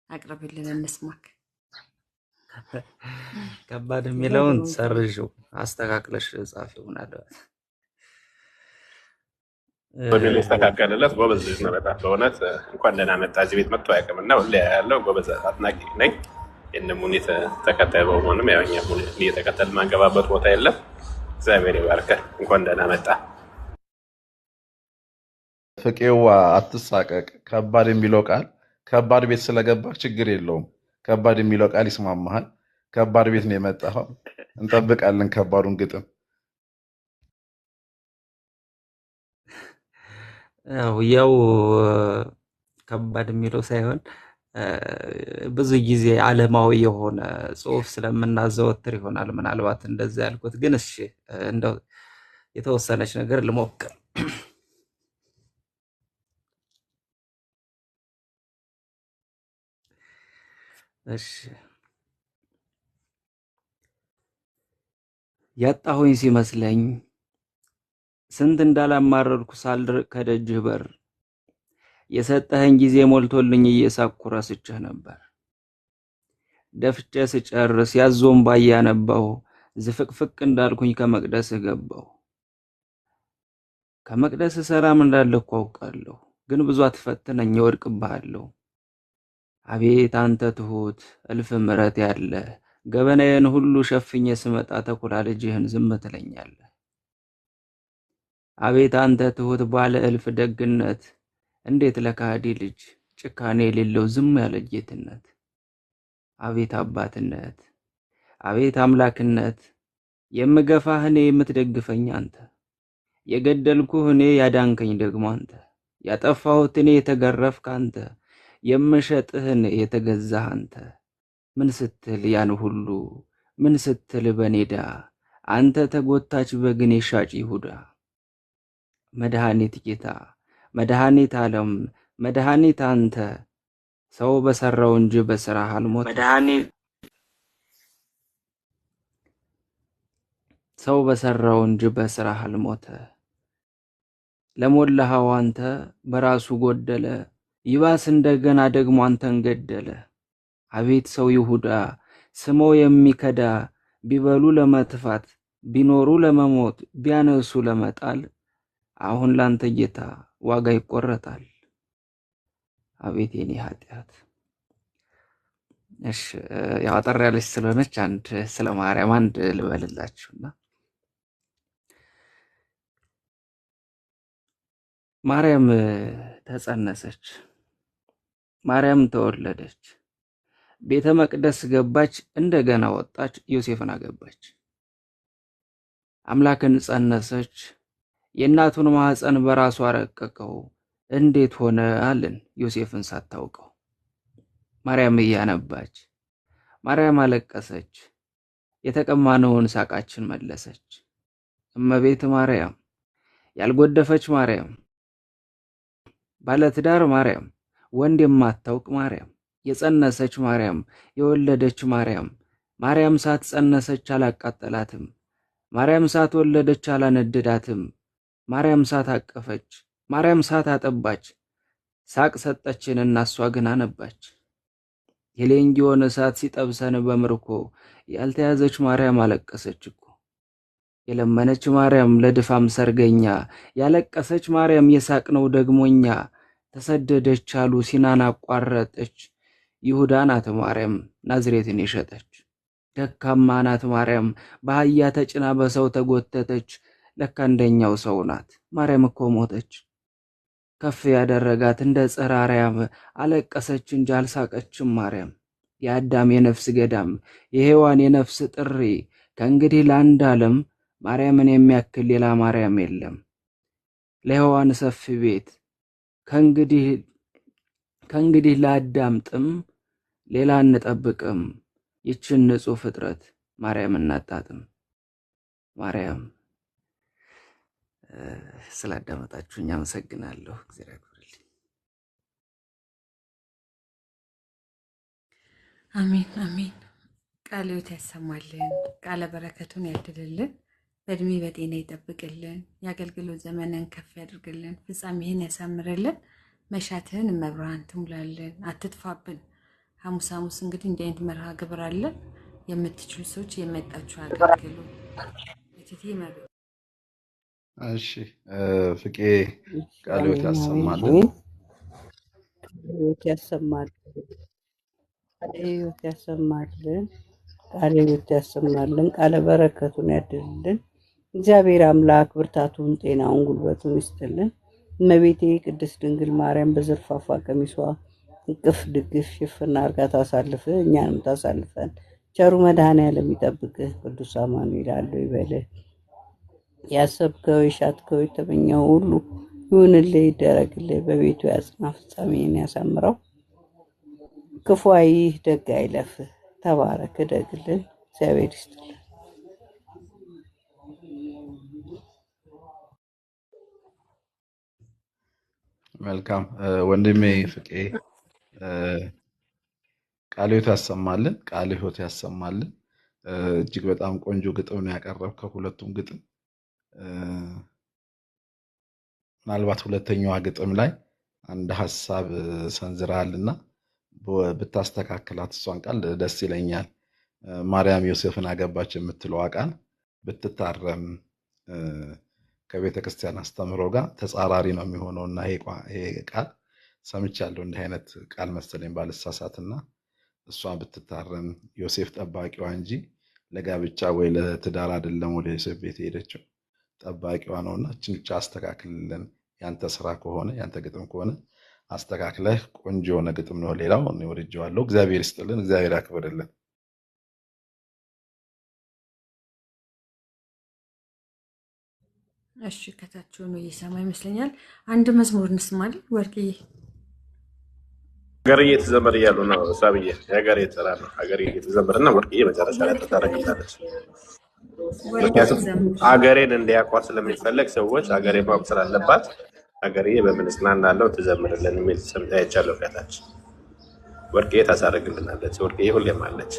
S2: አቅርብልን እንስማክ።
S8: ከባድ የሚለውን ሰርዥው አስተካክለሽ ጻፊው ምናልባት
S4: በሚል ይስተካከልለት። ጎበዝ ልጅ ነው በጣም በእውነት። እንኳን ደህና መጣ። እዚህ ቤት መጥቶ አያውቅም እና ሁሌ ያለው ጎበዝ አድናቂ ነኝ። የእነ ሙኒት ተከታይ በመሆንም ያው እኛ ሙኒት እየተከተል ማንገባበት ቦታ የለም። እግዚአብሔር ይባርከህ። እንኳን ደህና መጣ።
S5: ፍቄዋ አትሳቀቅ። ከባድ የሚለው ቃል ከባድ ቤት ስለገባህ ችግር የለውም። ከባድ የሚለው ቃል ይስማማሃል። ከባድ ቤት ነው የመጣኸው። እንጠብቃለን ከባዱን ግጥም።
S8: ያው ከባድ የሚለው ሳይሆን ብዙ ጊዜ ዓለማዊ የሆነ ጽሑፍ ስለምናዘወትር ይሆናል ምናልባት እንደዛ ያልኩት። ግን እሺ እንደው የተወሰነች ነገር ልሞክር። እሺ ያጣሁኝ ሲመስለኝ ስንት እንዳላማረርኩ ሳልርቅ ከደጅህ በር የሰጠኸኝ ጊዜ ሞልቶልኝ እየሳኩ ረስቼህ ነበር። ደፍቼ ስጨርስ ያዞም ባያነባው ዝፍቅፍቅ እንዳልኩኝ ከመቅደስህ ገባው። ከመቅደስህ ሰላም እንዳለኩ አውቃለሁ፣ ግን ብዙ አትፈትነኝ እወድቅብሃለሁ። አቤት አንተ ትሁት እልፍ ምሕረት ያለ ገበናዬን ሁሉ ሸፍኜ ስመጣ ተኩላ ልጅህን ዝም ትለኛለህ። አቤት አንተ ትሁት ባለ እልፍ ደግነት እንዴት ለካሃዲ ልጅ ጭካኔ የሌለው ዝም ያለ ጌትነት። አቤት አባትነት፣ አቤት አምላክነት፣ የምገፋህ እኔ የምትደግፈኝ አንተ፣ የገደልኩህ እኔ ያዳንከኝ ደግሞ አንተ፣ ያጠፋሁት እኔ የተገረፍክ አንተ፣ የምሸጥህ እኔ የተገዛህ አንተ። ምን ስትል ያን ሁሉ ምን ስትል በኔዳ አንተ ተጎታች በግኔ ሻጭ ይሁዳ። መድኃኒት ጌታ መድኃኒት ዓለም መድኃኒት አንተ ሰው በሰራው እንጂ በስራህ አልሞተ። ሰው በሰራው እንጂ በስራህ አልሞተ። ለሞላኸው አንተ በራሱ ጎደለ፣ ይባስ እንደገና ደግሞ አንተን ገደለ። አቤት ሰው ይሁዳ ስሞ የሚከዳ ቢበሉ ለመጥፋት ቢኖሩ ለመሞት ቢያነሱ ለመጣል አሁን ላንተ ጌታ ዋጋ ይቆረጣል። አቤት የኔ ኃጢአት። እሺ ያው አጠር ያለች ስለሆነች አንድ ስለ ማርያም አንድ ልበልላችሁና ማርያም ተጸነሰች፣ ማርያም ተወለደች፣ ቤተ መቅደስ ገባች፣ እንደገና ወጣች፣ ዮሴፍን አገባች። አምላክን ጸነሰች፣ የእናቱን ማህፀን በራሷ ረቀቀው። እንዴት ሆነ አልን ዮሴፍን ሳታውቀው። ማርያም እያነባች፣ ማርያም አለቀሰች፣ የተቀማነውን ሳቃችን መለሰች። እመቤት ማርያም፣ ያልጎደፈች ማርያም፣ ባለትዳር ማርያም፣ ወንድ የማታውቅ ማርያም፣ የጸነሰች ማርያም፣ የወለደች ማርያም። ማርያም ሳትጸነሰች አላቃጠላትም፣ ማርያም ሳትወለደች አላነደዳትም። ማርያም ሳታቀፈች፣ ማርያም ሳታጠባች፣ ሳቅ ሰጠችንና እሷ ግን አነባች። የሌንጊዮን እሳት ሲጠብሰን በምርኮ ያልተያዘች ማርያም አለቀሰች እኮ። የለመነች ማርያም ለድፋም ሰርገኛ፣ ያለቀሰች ማርያም የሳቅነው ደግሞኛ። ተሰደደች አሉ ሲናን አቋረጠች፣ ይሁዳ ናት ማርያም ናዝሬትን የሸጠች። ደካማ ናት ማርያም በአህያ ተጭና በሰው ተጎተተች። ለካ እንደኛው ሰው ናት ማርያም እኮ ሞተች። ከፍ ያደረጋት እንደ ጽርሐ አርያም አለቀሰች እንጂ አልሳቀችም ማርያም። የአዳም የነፍስ ገዳም የሔዋን የነፍስ ጥሪ ከእንግዲህ ለአንድ ዓለም ማርያምን የሚያክል ሌላ ማርያም የለም። ለሔዋን ሰፊ ቤት ከእንግዲህ ለአዳም ጥም ሌላ እንጠብቅም። ይችን ንጹሕ ፍጥረት ማርያም እናጣጥም። ማርያም ስላዳመጣችሁኝ አመሰግናለሁ። እግዚአብሔር ያክብርልኝ።
S2: አሜን አሜን። ቃለ ሕይወት ያሰማልን፣ ቃለ በረከቱን ያድልልን፣ በእድሜ በጤና ይጠብቅልን፣ የአገልግሎት ዘመንን ከፍ ያድርግልን፣ ፍጻሜህን ያሳምርልን፣ መሻትህን እመብርሃን ትሙላልን፣ አትጥፋብን። ሐሙስ ሐሙስ እንግዲህ እንዲህ አይነት መርሃ ግብር አለ። የምትችሉ ሰዎች የመጣችሁ አገልግሉ። እትዬ መሪ
S5: እሺ ፍቄ ቃለ ሕይወት ያሰማልን።
S3: ሕይወት ያሰማልን፣ ቃለ ሕይወት ያሰማልን፣ ቃለ ሕይወት ያሰማልን፣ ቃለ በረከቱን ያድልልን። እግዚአብሔር አምላክ ብርታቱን፣ ጤናውን፣ ጉልበቱን ይስጥልን። እመቤቴ ቅድስት ድንግል ማርያም በዘርፋፋ ቀሚሷ እቅፍ ድግፍ ሽፍና አርጋ ታሳልፍ፣ እኛንም ታሳልፈን። ቸሩ መድኃኔዓለም ይጠብቅህ። ቅዱስ አማኑኤል አለው ይበልህ። ያሰብከው የሻትከው የተመኘው ሁሉ ይሁንልህ፣ ይደረግልህ። በቤቱ ያጽና፣ ፍጻሜን ያሳምረው። ክፉ አይህ፣ ደግ አይለፍህ። ተባረክ፣ እደግልን። እግዚአብሔር ይስጥልን።
S5: መልካም ወንድሜ ፍቄ ቃለ ሕይወት ያሰማልን፣ ቃለ ሕይወት ያሰማልን። እጅግ በጣም ቆንጆ ግጥም ነው ያቀረብከው። ሁለቱም ግጥም ምናልባት ሁለተኛዋ ግጥም ላይ አንድ ሀሳብ ሰንዝረሃልና ብታስተካክላት እሷን ቃል ደስ ይለኛል። ማርያም ዮሴፍን አገባች የምትለዋ ቃል ብትታረም ከቤተ ክርስቲያን አስተምሮ ጋር ተጻራሪ ነው የሚሆነውና ይሄ ቃል ሰምቻለሁ። እንዲህ አይነት ቃል መሰለኝ ባልሳሳትና እሷ ብትታረም ዮሴፍ ጠባቂዋ እንጂ ለጋብቻ ወይ ለትዳር አይደለም ወደ ዮሴፍ ቤት ሄደችው፣ ጠባቂዋ ነውና እችን ብቻ አስተካክልልን። ያንተ ስራ ከሆነ ያንተ ግጥም ከሆነ አስተካክለህ ቆንጆ የሆነ ግጥም ነው። ሌላው እኔ ወድጄዋለሁ። እግዚአብሔር ይስጥልን፣ እግዚአብሔር ያክብርልን።
S2: እሺ ከታችሁ ነው እየሰማ ይመስለኛል። አንድ መዝሙር እንስማለን። ወርቅዬ
S4: ሀገርዬ ተዘመር እያሉ ነው። ሳብዬ የሀገሬ ተራ ነው። ሀገርዬ ተዘመርና ወርቅዬ መጨረሻ ላይ ተታረቅታለች። ምክንያቱም ሀገሬን እንዲያውቋት ስለሚፈለግ ሰዎች ሀገሬ ማወቅ ስላለባት ሀገርዬ በምን እጽናናለሁ ትዘምርልን የሚል ሰምታ አይቻለሁ። ከታች ወርቅዬ ታሳረግልናለች። ወርቅዬ ሁሌም አለች።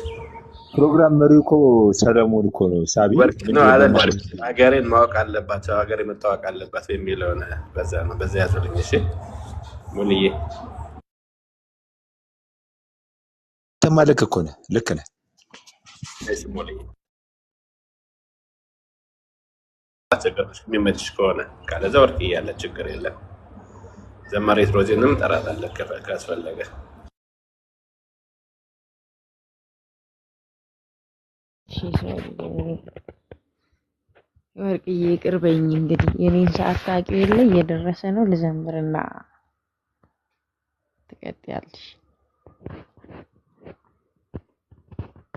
S7: ፕሮግራም መሪው እኮ ሰለሞን እኮ ነው። ሳቢ
S4: ሀገሬን ማወቅ አለባቸው፣ ሀገሬ መታወቅ አለባት የሚለው በዛ ነው። በዛ ያዙልኝ። እሺ ሙልዬ
S7: ተማ ልክ እኮ ነህ፣ ልክ ነህ።
S4: እሺ ሙልዬ ችግርሽ የሚመችሽ ከሆነ ካለዛ ወርቅዬ ያለ ችግር የለም። ዘማሪት ሮዚንም ጠራታለህ ካስፈለገ።
S6: ወርቅዬ ቅርበኝ። እንግዲህ የኔን ሰዓት ታውቂው የለ እየደረሰ ነው። ልዘምርና ትቀጥያለሽ።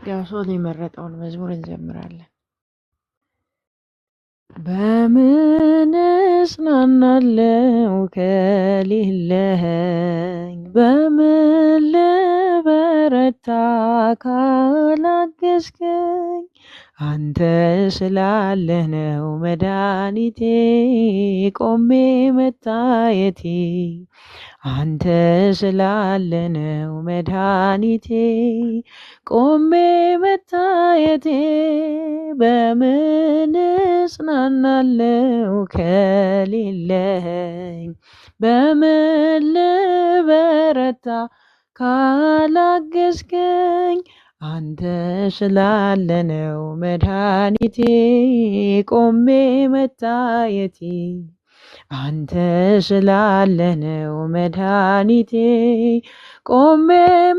S6: ያው ሰው የመረጠውን መዝሙር እንዘምራለን። በምን እጽናናለሁ ከሌለኸኝ፣ በምን ልበረታ ካላገዝከኝ፣ አንተ ስላለህ ነው መድኃኒቴ ቆሜ መታየቴ፣ አንተ ስላለ ነው መድኃኒቴ ቆሜ መታየቴ። በምን እጽናናለሁ ከሌለኸኝ፣ በምን ልበረታ ካላገዝከኝ፣ አንተ ስላለ ነው መድኃኒቴ ቆሜ መታየቴ፣ አንተ ስላለ ነው መድኃኒቴ ቆሜ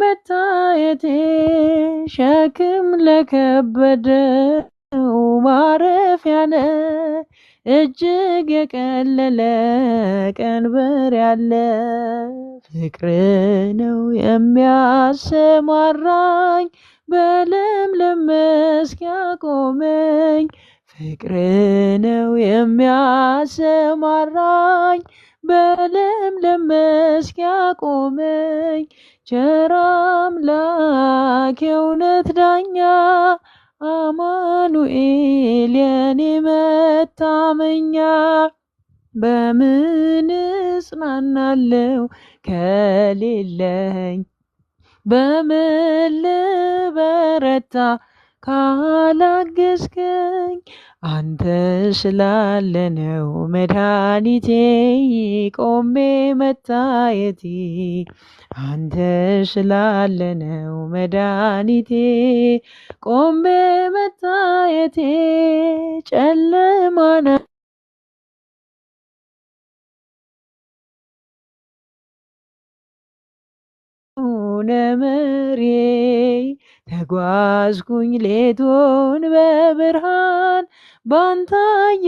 S6: መታየቴ። ሸክም ለከበደው ማረፊያ ነህ፣ እጅግ የቀለለ ቀንበር ያለ፣ ፍቅር ነው የሚያሰማራኝ በለምለም መስክ ያቆመኝ፣ ፍቅር ነው የሚያሰማራኝ በለምለም መስክ ያቆመኝ። ቸር አምላክ የእውነት ዳኛ አማኑኤል የኔ መታመኛ፣ በምን እጽናናለሁ ከሌለኸኝ፣ በምን ልበረታ ካላገዝከኝ፣ አንተ ስላለ ነው መድኃኒቴ ቆሜ መታየቴ፣ አንተ ስላለ ነው መድኃኒቴ ቆሜ መታየቴ። ጨለማና ነመሬ ተጓዝኩኝ ሌቱን በብርሃን ባንታየውኝ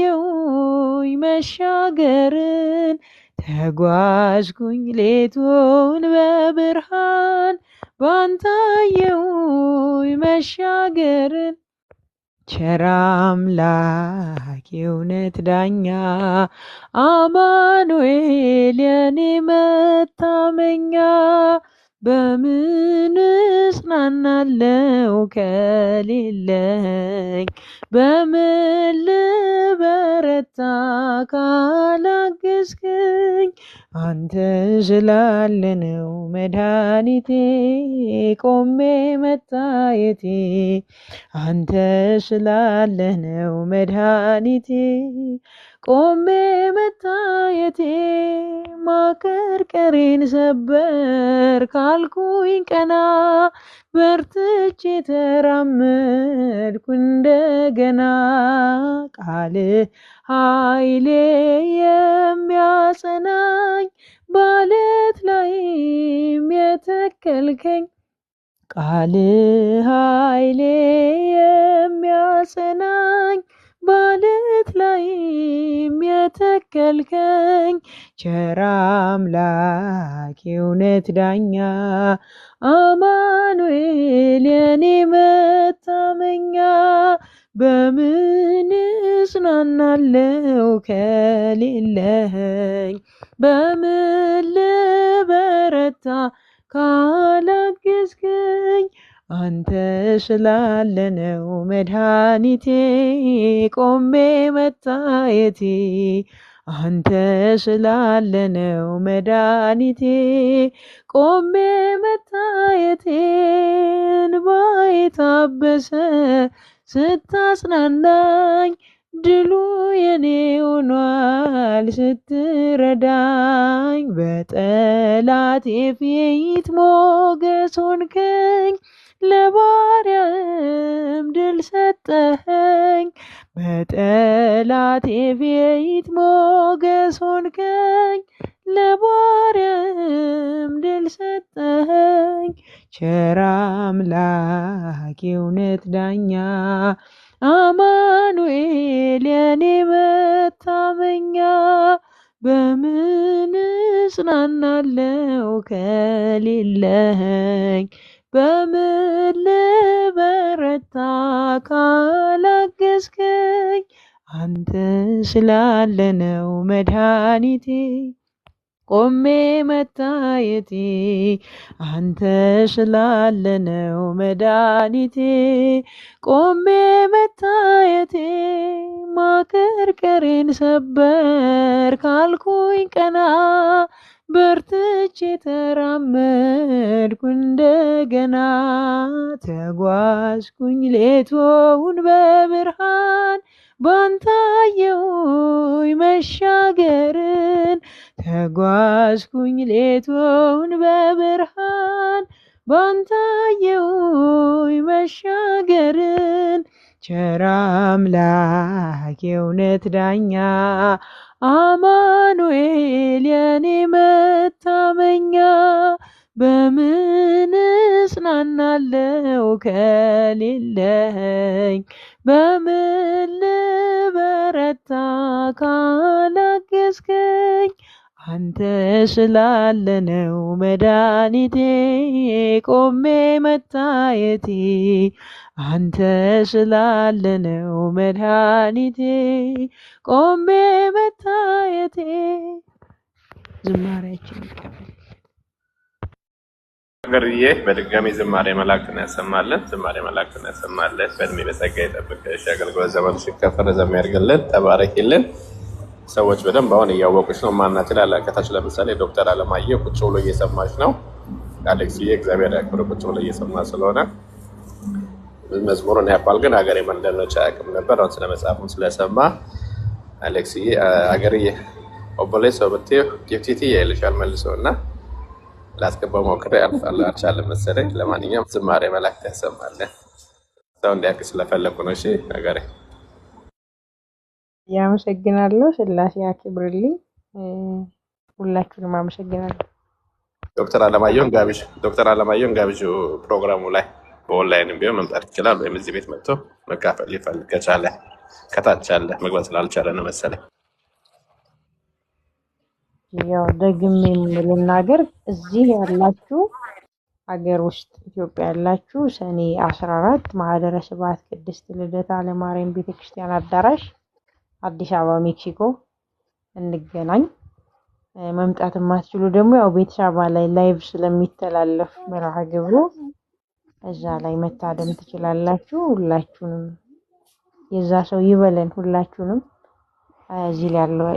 S6: መሻገርን፣ ተጓዝኩኝ ሌቱን በብርሃን ባንታየውኝ መሻገርን። ቸር አምላክ የእውነት ዳኛ አማኑኤል የኔ መታመኛ፣ በምን እጽናናለሁ ከሌለኸኝ፣ በምን ልበረታ ካላገዝከኝ፣ አንተ ስላለ ነው መድኃኒቴ ቆሜ መታየቴ አንተ ስላለ ነው መድኃኒቴ ቆሜ መታየቴ ማቀርቀሬን ሰበር ካልኩኝ ቀና በርትቼ ተራመድኩ እንደገና ቃል ኃይሌ የሚያጸናኝ ባለት ላይም የተከልከኝ ቃል ኃይሌ የሚያጸናኝ ባለት ላይም የተከልከኝ ቸር አምላክ የእውነት ዳኛ አማኑኤል የኔ መታመኛ በምን እጽናናለው ከሌለኸኝ በምን ልበረታ ካላገዝከኝ አንተ ስላለ ነው መድኃኒቴ ቆሜ መታየቴ አንተ ስላለ ነው መድኃኒቴ ቆሜ መታየቴ እንባዬ ታበሰ ስታጽናናኝ ድሉ የኔ ሆኗል ስትረዳኝ በጠላቴ ፊት ሞገስ ሆንከኝ ለባሪያም ድል ሰጠኸኝ በጠላቴ ፊት ሞገስ ሆንከኝ ለባሪያም ድል ሰጠኸኝ ቸር አምላክ የእውነት ዳኛ አማኑኤል የኔ መታመኛ በምን እጽናናለው ከሌለኸኝ በምን ልበረታ ካላገዝከኝ አንተ ስላለ ነው መድኃኒቴ ቆሜ መታየቴ አንተ ስላለ ነው መድኃኒቴ ቆሜ መታየቴ ማቀርቀሬን ሰበር ካልኩኝ ቀና በርትቼ ተራመድኩ እንደገና ተጓዝኩኝ ሌቶውን በብርሃን ባንታየውኝ መሻገርን ተጓዝኩኝ ሌቶውን በብርሃን ባንታየውኝ መሻገርን ቸር አምላክ የእውነት ዳኛ አማኑኤል የኔ መታመኛ በምን እጽናናለው ከሌለኸኝ በምን ልበረታ ካላገዝከኝ አንተ ስላለ ነው መድኃኒቴ ቆሜ መታየቴ አንተ ስላለ ነው መድኃኒቴ ቆሜ መታየቴ ዝማሬያችን ይቀበል።
S4: ሀገርዬ በድጋሚ ዝማሬ መላእክትን ያሰማልን። ዝማሬ መላእክትን ያሰማልን። በእድሜ በጸጋ ይጠብቅሽ። አገልግሎት ዘመንሽ ከፍ ረዘም ያድርግልን። ተባረኪልን። ሰዎች በደንብ አሁን እያወቁሽ ነው። ማናት ይላል ከታች ለምሳሌ ዶክተር አለማየሁ ቁጭ ብሎ እየሰማሽ ነው። አሌክስዬ እግዚአብሔር ያክብር ቁጭ ብሎ እየሰማ ስለሆነ መዝሙሩን ያውቃል፣ ግን ሀገሬ መንደኖች አያውቅም ነበር። አሁን ስለ መጽሐፉን ስለሰማ አሌክስዬ ሀገርዬ ኦቦሌ ሰው ብትይው ጊፍቲቲ ይልሻል መልሶ እና ላስገባው ሞክሬ አልቻለም መሰለኝ። ለማንኛውም ዝማሬ መላእክት ያሰማልን። ሰው እንዲያውቅ ስለፈለኩ ነው። እሺ ሀገሬ
S6: ያመሰግናለሁ። ስላሴ ያክብርልኝ። ሁላችሁንም አመሰግናለሁ።
S4: ዶክተር አለማየሁን ጋብዥ ፕሮግራሙ ላይ በኦንላይንም ቢሆን መምጣት ይችላል፣ ወይም እዚህ ቤት መጥቶ መካፈል ሊፈልግ ከቻለ ከታች አለ መግባት ስላልቻለ ነው መሰለኝ።
S6: ያው ደግሜ ልናገር እዚህ ያላችሁ ሀገር ውስጥ ኢትዮጵያ ያላችሁ ሰኔ 14 ማህደረ ስብሐት ቅድስት ልደታ ለማርያም ቤተክርስቲያን አዳራሽ አዲስ አበባ ሜክሲኮ እንገናኝ። መምጣት የማትችሉ ደግሞ ያው ቤተ ሰባ ላይ ላይቭ ስለሚተላለፍ መርሃ ግብሩ እዛ ላይ መታደም ትችላላችሁ። ሁላችሁንም የዛ ሰው ይበለን። ሁላችሁንም እዚህ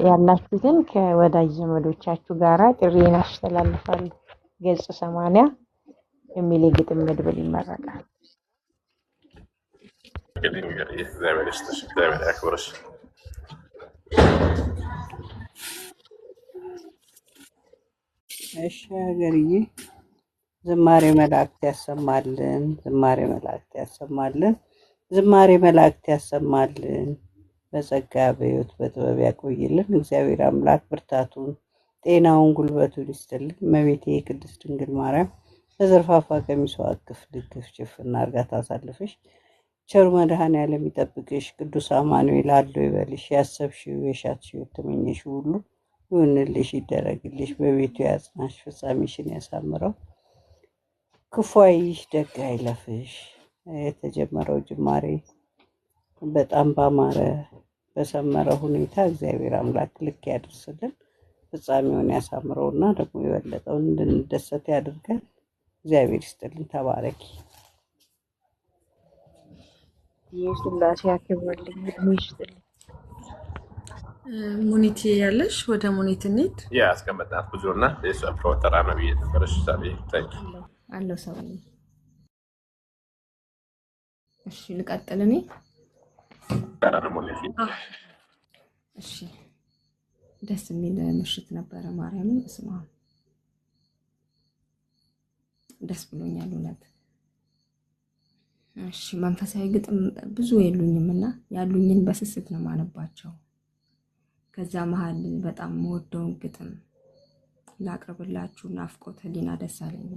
S6: ያላችሁትን ከወዳጅ ዘመዶቻችሁ ጋራ ጥሪዬን አስተላልፋለሁ። ገጽ 80 የሚል የግጥም መድብል ይመረቃል።
S4: እንግዲህ እግዚአብሔር ይስጥሽ፣ እግዚአብሔር ያክብርሽ።
S3: እሺ ሀገርዬ ዝማሬ መላእክት ያሰማልን፣ ዝማሬ መላእክት ያሰማልን፣ ዝማሬ መላእክት ያሰማልን። በጸጋ በሕይወት በጥበብ ያቆይልን። እግዚአብሔር አምላክ ብርታቱን ጤናውን ጉልበቱን ይስጥልን። እመቤቴ ቅድስት ድንግል ማርያም በዘርፋፋ ቀሚሷ እቅፍ ድግፍ ጭፍና አርጋ ታሳልፍሽ። ቸሩ መድኃኔዓለም ይጠብቅሽ። ቅዱስ አማኑኤል አለው ይበልሽ። ያሰብሽው የሻትሽው የተመኘሽው ሁሉ ይሁንልሽ ይደረግልሽ። በቤቱ ያጽናሽ፣ ፍጻሜሽን ያሳምረው። ክፉ አይሽ፣ ደግ አይለፍሽ። የተጀመረው ጅማሬ በጣም ባማረ በሰመረ ሁኔታ እግዚአብሔር አምላክ ልክ ያደርስልን። ፍጻሜውን ያሳምረውና ደግሞ የበለጠውን እንድንደሰት ያድርገን። እግዚአብሔር ይስጥልን። ተባረኪ።
S6: የስላሴ ያክብርልኝ፣ እድሜ ይስጥልኝ።
S2: ሙኒት ያለሽ ወደ ሙኒት እንሂድ።
S4: ያስቀመጥናት ብዙና የእሷ ፕሮተራ ነው ብዬ ነበረሽ ሳቢ ታይ
S9: አለው ሰው። እሺ ልቀጥል እኔ። እሺ ደስ የሚል ምሽት ነበረ። ማርያምን እስማ ደስ ብሎኛል እውነት። እሺ መንፈሳዊ ግጥም ብዙ የሉኝምና ያሉኝን በስስት ነው ማነባቸው። ከዛ መሃል በጣም ወደውን ግጥም ላቅርብላችሁ። ናፍቆት ህሊና ደሳለኝ።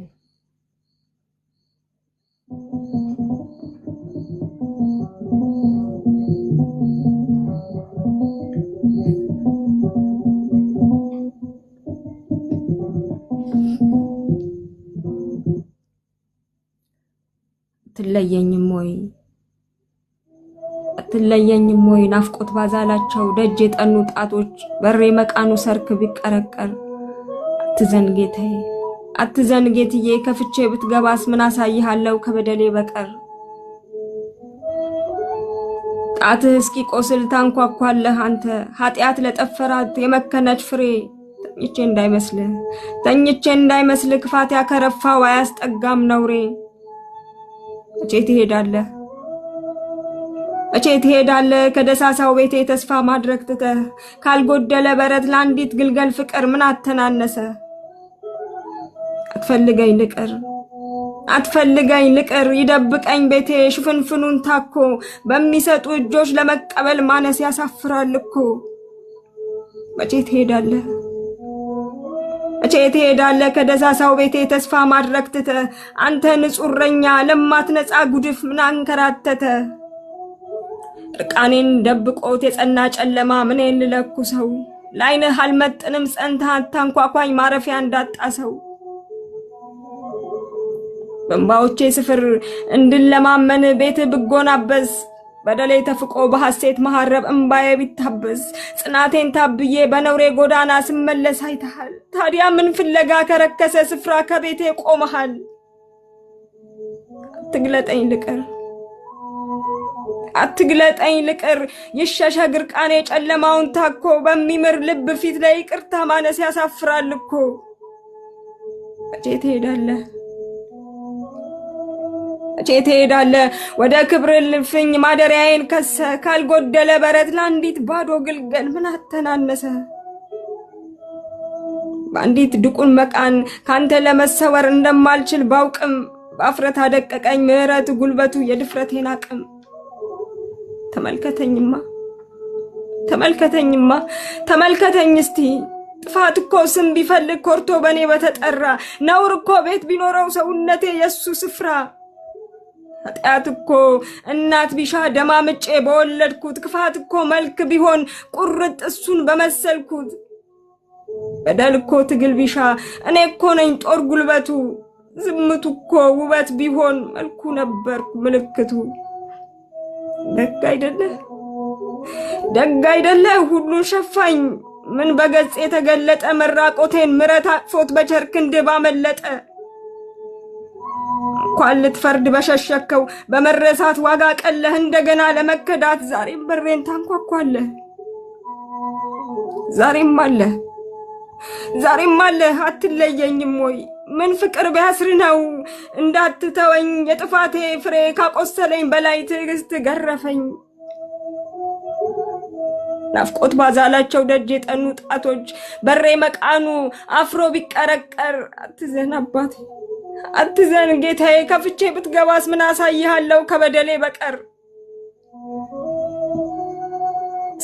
S9: ትለየኝም ወይ ናፍቆት ባዛላቸው ደጅ የጠኑ ጣቶች በሬ መቃኑ ሰርክ ቢቀረቀር አትዘን ጌትዬ ከፍቼ ብትገባስ ምን አሳይሃለው ከበደሌ በቀር ጣትህ እስኪ ቆስል ታንኳኳለህ አንተ ኃጢአት ለጠፈራት የመከነች ፍሬ ተኝቼ እንዳይመስልህ ክፋት ያከረፋው አያስጠጋም ነውሬ እቼ ትሄዳለህ ከደሳሳው ቤቴ ተስፋ ማድረግ ትተህ ካልጎደለ በረት ለአንዲት ግልገል ፍቅር ምን አተናነሰ አትፈልገኝ ልቅር ይደብቀኝ ቤቴ ሽፍንፍኑን ታኮ በሚሰጡ እጆች ለመቀበል ማነስ ያሳፍራል እኮ እቼ ትሄዳለህ ከደሳሳው ቤቴ ተስፋ ማድረግ ትተህ አንተ ንጹረኛ ለማትነጻ ጉድፍ ምን አንከራተተ እርቃኔን ደብቆት የጸና ጨለማ ምንን ልለኩሰው ላይነህ አልመጥንም ጸንተህ አታንኳኳኝ ማረፊያ እንዳጣሰው በእንባዎቼ ስፍር እንድለማመን ቤት ብጎናበዝ በደሌ ተፍቆ በሐሴት መሐረብ እንባዬ ቢታበዝ ጽናቴን ታብዬ በነውሬ ጎዳና ስመለስ አይተሃል ታዲያ ምን ፍለጋ ከረከሰ ስፍራ ከቤቴ ቆመሃል አትግለጠኝ ልቅር ይሸሸግ እርቃኔ ጨለማውን ታኮ በሚምር ልብ ፊት ላይ ይቅርታ ማነስ ያሳፍራል እኮ እቼ ትሄዳለህ ወደ ክብር ልፍኝ ማደሪያዬን ከሰ ካልጎደለ በረት ለአንዲት ባዶ ግልገል ምን አተናነሰ በአንዲት ድቁን መቃን ካንተ ለመሰወር እንደማልችል ባውቅም በአፍረት አደቀቀኝ ምህረት ጉልበቱ የድፍረቴን አቅም ተመልከተኝ እስቲ ጥፋት እኮ ስም ቢፈልግ ኮርቶ በኔ በተጠራ ነውር እኮ ቤት ቢኖረው ሰውነቴ የሱ ስፍራ ኃጢአት እኮ እናት ቢሻ ደማምጬ በወለድኩት ክፋት እኮ መልክ ቢሆን ቁርጥ እሱን በመሰልኩት በደል እኮ ትግል ቢሻ እኔ እኮ ነኝ ጦር ጉልበቱ ዝምቱ እኮ ውበት ቢሆን መልኩ ነበርኩ ምልክቱ ደግ አይደለ ሁሉን ሸፋኝ ምን በገጽ የተገለጠ መራቆቴን ምረት አቅፎት በቸርክንድ ባመለጠ እንኳን ልትፈርድ በሸሸከው በመረሳት ዋጋ ቀለህ እንደገና ለመከዳት ዛሬም በሬን ታንኳኳለህ ዛሬም አለ አትለየኝም ወይ ምን ፍቅር ቢያስር ነው እንዳትተወኝ የጥፋቴ ፍሬ ካቆሰለኝ በላይ ትዕግስት ገረፈኝ ናፍቆት ባዛላቸው ደጅ የጠኑ ጣቶች በሬ መቃኑ አፍሮ ቢቀረቀር አትዘን ጌታዬ ከፍቼ ብትገባስ ምን አሳይሃለሁ ከበደሌ በቀር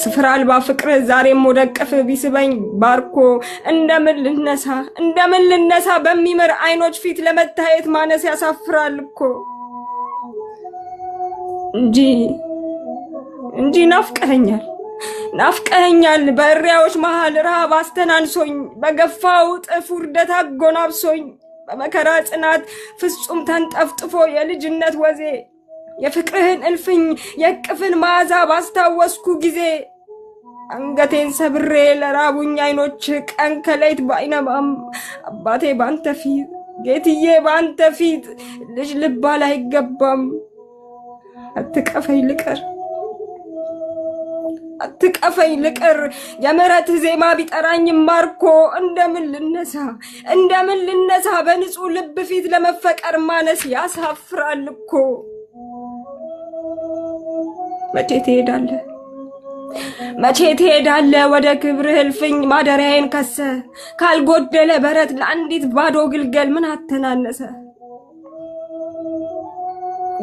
S9: ስፍራ አልባ ፍቅር ዛሬም ወደቀፍ ቢስበኝ ባርኮ እንደምን ልነሳ በሚመር አይኖች ፊት ለመታየት ማነስ ያሳፍራል እኮ እንጂ ናፍቀኸኛል በእሪያዎች መሃል ረሃብ አስተናንሶኝ በገፋው ጥፍ ውርደት አጎናብሶኝ በመከራ ጽናት ፍጹም ተንጠፍጥፎ የልጅነት ወዜ የፍቅርህን እልፍኝ የቅፍን መዓዛ ባስታወስኩ ጊዜ አንገቴን ሰብሬ ለራቡኝ አይኖች ቀን ከሌት ባይነባም አባቴ ባንተ ፊት ጌትዬ ባንተ ፊት ልጅ ልባል አይገባም አትቀፈኝ ልቅር የምሕረት ዜማ ቢጠራኝ ማርኮ እንደምን ልነሳ በንጹህ ልብ ፊት ለመፈቀር ማነስ ያሳፍራል እኮ መቼ ትሄዳለህ ወደ ክብርህ እልፍኝ ማደሪያዬን ከሰ ካልጎደለ በረት ለአንዲት ባዶ ግልገል ምን አተናነሰ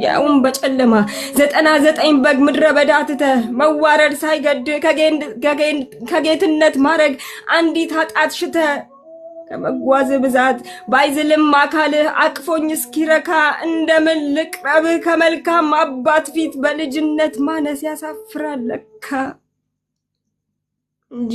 S9: ያውም በጨለማ 99 በግ ምድረ በዳ ትተህ መዋረድ ሳይገድ ከጌትነት ማረግ አንዲት ኃጢአት ሽተህ ከመጓዝ ብዛት ባይዝልም አካልህ አቅፎኝ እስኪረካ እንደምን ልቅረብህ ከመልካም አባት ፊት በልጅነት ማነስ ያሳፍራል ለካ እንጂ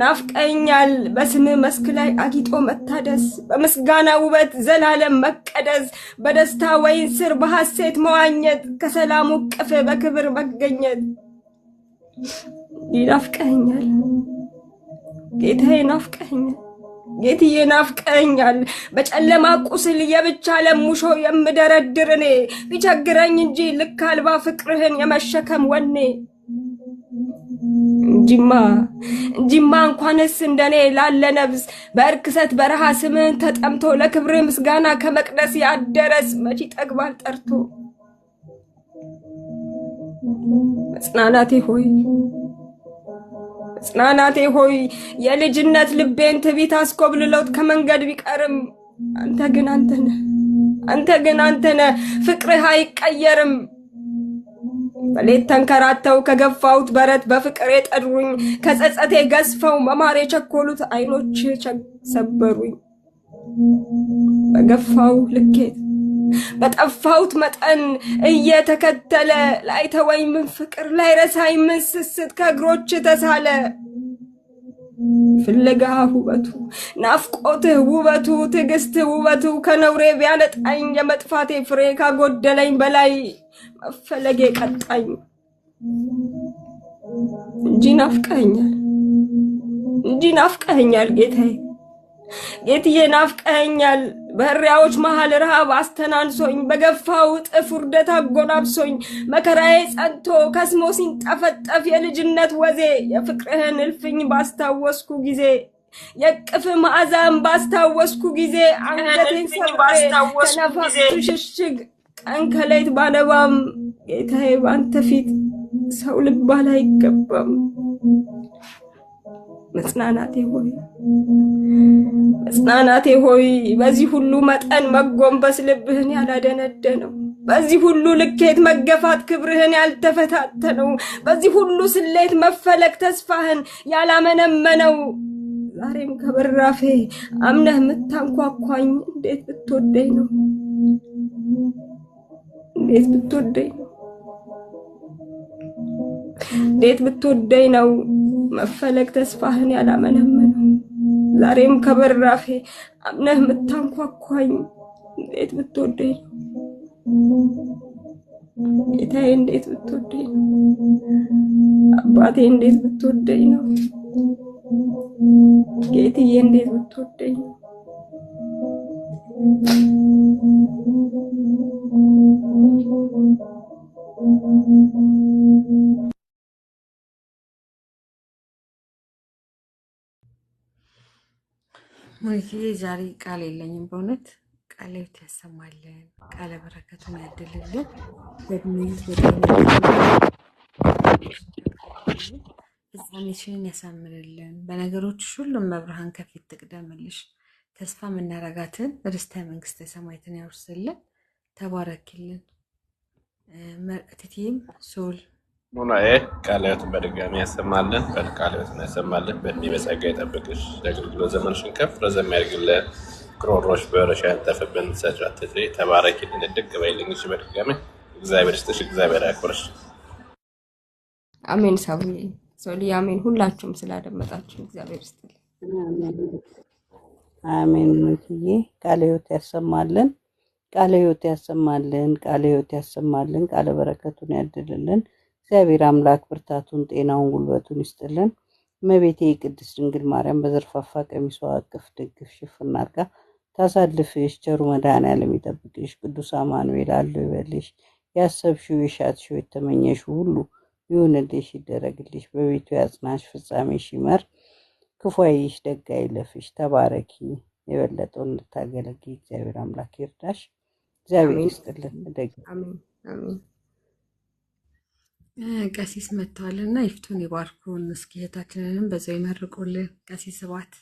S9: ናፍቀኸኛል በስም መስክ ላይ አጊጦ መታደስ በምስጋና ውበት ዘላለም መቀደስ በደስታ ወይን ስር በሐሴት መዋኘት ከሰላሙ ቅፍ በክብር መገኘት ይናፍቀኸኛል ጌትዬ ናፍቀኸኛል በጨለማ ቁስል የብቻ ለሙሾ የምደረድር እኔ ቢቸግረኝ እንጂ ልክ አልባ ፍቅርህን የመሸከም ወኔ እንጂማ እንኳንስ እንደኔ ላለ ነብስ በእርክሰት በረሃ ስምህን ተጠምቶ ለክብር ምስጋና ከመቅደስ ያደረስ መቼ ጠግባል ጠርቶ መጽናናቴ ሆይ የልጅነት ልቤን ትቢት አስኮብልሎት ከመንገድ ቢቀርም አንተ ግን አንተነህ ፍቅርህ አይቀየርም በሌት ተንከራተው ከገፋውት በረት በፍቅር የጠሩኝ ከጸጸቴ ገዝፈው መማር የቸኮሉት አይኖች ሰበሩኝ በገፋው ልኬት በጠፋውት መጠን እየተከተለ ላይተወኝ ምን ፍቅር ላይረሳኝ ምን ስስት ከእግሮች ተሳለ ፍለጋ ውበቱ ናፍቆትህ ውበቱ ትዕግስት ውበቱ ከነውሬ ቢያነጣኝ የመጥፋቴ ፍሬ ካጎደለኝ በላይ መፈለጌ ቀጣኝ እንጂ ናፍቀኸኛል ጌትዬ ናፍቀኸኛል በእሪያዎች መሃል ረሃብ አስተናንሶኝ በገፋው ጥፍ ውርደት አጎናብሶኝ መከራዬ ጸንቶ ከስሞ ሲንጠፈጠፍ የልጅነት ወዜ የፍቅርህን እልፍኝ ባስታወስኩ ጊዜ የቅፍ መዓዛም ባስታወስኩ ጊዜ አንገቴን ሰብሬ ከነፋሱ ሽሽግ ቀን ከሌት ባነባም ጌታዬ ባንተ ፊት ሰው ልባል አይገባም መጽናናቴ ሆይ በዚህ ሁሉ መጠን መጎንበስ ልብህን ያላደነደነው በዚህ ሁሉ ልኬት መገፋት ክብርህን ያልተፈታተነው በዚህ ሁሉ ስሌት መፈለግ ተስፋህን ያላመነመነው ዛሬም ከበራፌ አምነህ ምታንኳኳኝ እንዴት ብትወደኝ ነው መፈለግ ተስፋህን ያላመነመነው ዛሬም ከበራፌ አምነህ ምታንኳኳኝ እንዴት ብትወደኝ ጌታዬ እንዴት ብትወደኝ አባቴ እንዴት ብትወደኝ ነው ጌትዬ እንዴት ብትወደኝ ነው
S2: ሙኒትዬ ዛሬ ቃል የለኝም በእውነት ቃለ ሕይወት ያሰማልን፣ ቃለ በረከቱን ያድልልን፣ በእድሜት በጤና ፍጻሜሽን ያሳምርልን፣ በነገሮችሽ ሁሉም መብርሃን ከፊት ትቅደምልሽ፣ ተስፋ የምናረጋትን ርስተ መንግስተ ሰማያትን ያውርስልን። ተባረኪልን። እትዬም ሶል
S4: ሙናዬ ቃለ ሕይወትን በድጋሚ ያሰማልን፣ ቃለ ሕይወትን ያሰማልን፣ በእድሜ በጸጋ ይጠብቅሽ፣ የአገልግሎት ዘመንሽን ከፍ ረዘም ያድርግልን፣ ጉሮሮሽ በወረሻ ያንጠፍብን፣ ሰጫት ተባረኪልን፣ እድግ በይልኝ። እሺ በድጋሚ እግዚአብሔር ይስጥሽ፣ እግዚአብሔር ያክብርሽ።
S9: አሜን። ሳቡዬ ሶልዬ አሜን። ሁላችሁም ስላደመጣችሁ እግዚአብሔር ይስጥልኝ።
S3: አሜን። ሙኒትዬ ቃለ ሕይወት ያሰማልን፣ ቃለ ሕይወት ያሰማልን፣ ቃለ ሕይወት ያሰማልን፣ ቃለ በረከቱን ያድልልን። እግዚአብሔር አምላክ ብርታቱን፣ ጤናውን፣ ጉልበቱን ይስጥልን። እመቤቴ ቅድስት ድንግል ማርያም በዘርፋፋ ቀሚሷ እቅፍ ደግፍ ሽፍን አድርጋ ታሳልፍሽ። ቸሩ መድኃኔዓለም ይጠብቅሽ። ቅዱስ አማኑኤል አለው ይበልሽ። ያሰብሽው የሻትሽው የተመኘሽው ሁሉ ይሁንልሽ፣ ይደረግልሽ። በቤቱ ያጽናሽ፣ ፍጻሜሽ ይመር፣ ክፉ አይይሽ፣ ደግ አይለፍሽ። ተባረኪ። የበለጠውን እንድታገለግይ እግዚአብሔር አምላክ ይርዳሽ። እግዚአብሔር
S9: አሜን
S3: ይስጥልን። ደግ
S9: አሜን አሜን።
S2: ቀሲስ መጥተዋልና ይፍቱን ይባርኩን። እስኪ እህታችንንም በዛው ይመርቁልን። ቀሲስ ስብሐት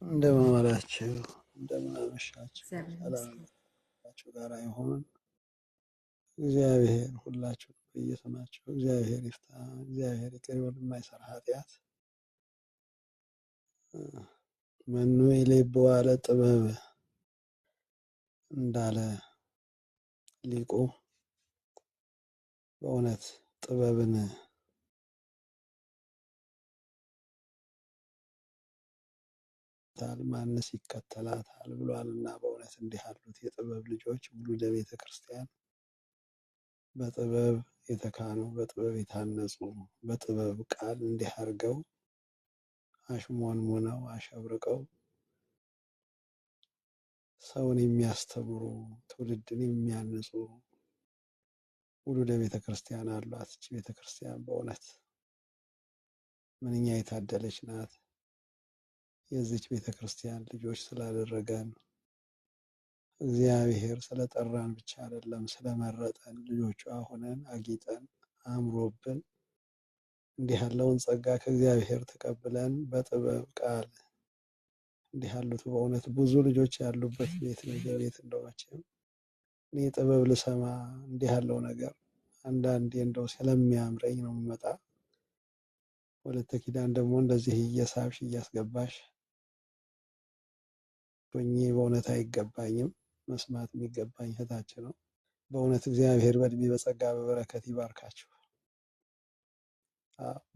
S10: እንደምን ዋላችሁ፣ እንደምን አመሻችሁ።
S2: እግዚአብሔር
S10: ሰላም
S2: ይመስገን።
S10: ሁላችሁ ጋር ይሁን። እግዚአብሔር ሁላችሁ በየስማችሁ እግዚአብሔር ይፍታ። እግዚአብሔር ይቅር ይበል የማይሰራ ኃጢአት። መኑ ይሌብዋ ለጥበብ እንዳለ ሊቁ በእውነት ጥበብን ማንስ ይከተላታል ብሏልና በእውነት እንዲህ ያሉት የጥበብ ልጆች ውሉደ ቤተ ክርስቲያን በጥበብ የተካኑ በጥበብ የታነጹ በጥበብ ቃል እንዲህ አድርገው አሽሞንሙነው አሸብርቀው ሰውን የሚያስተምሩ ትውልድን የሚያንጹ ውሉደ ቤተ ክርስቲያን አሏት። ይህች ቤተ ክርስቲያን በእውነት ምንኛ የታደለች ናት። የዚች ቤተ ክርስቲያን ልጆች ስላደረገን እግዚአብሔር ስለጠራን ብቻ አይደለም ስለመረጠን ልጆቿ ሆነን አጊጠን አምሮብን እንዲህ ያለውን ጸጋ ከእግዚአብሔር ተቀብለን በጥበብ ቃል እንዲህ ያሉት በእውነት ብዙ ልጆች ያሉበት ቤት ነው። ቤት እንደሆነችም እኔ ጥበብ ልሰማ እንዲህ ያለው ነገር አንዳንዴ እንደው ስለሚያምረኝ ነው የምመጣ። ወለተ ኪዳን ደግሞ እንደዚህ እየሳብሽ እያስገባሽ ሆኜ በእውነት አይገባኝም። መስማት የሚገባኝ እህታችን ነው። በእውነት እግዚአብሔር በእድሜ በጸጋ በበረከት ይባርካችሁ።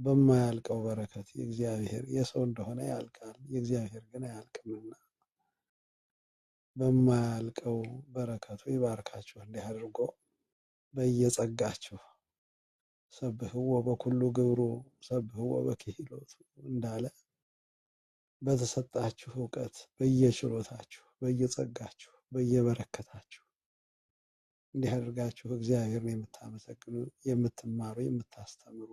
S10: በማያልቀው በረከት የእግዚአብሔር የሰው እንደሆነ ያልቃል፣ የእግዚአብሔር ግን አያልቅምና በማያልቀው በረከቱ ይባርካችሁ። እንዲህ አድርጎ በየጸጋችሁ ሰብህዎ በኩሉ ግብሩ ሰብህዎ በክህሎቱ እንዳለ በተሰጣችሁ እውቀት በየችሎታችሁ በየጸጋችሁ በየበረከታችሁ እንዲህ አድርጋችሁ እግዚአብሔርን የምታመሰግኑ የምትማሩ የምታስተምሩ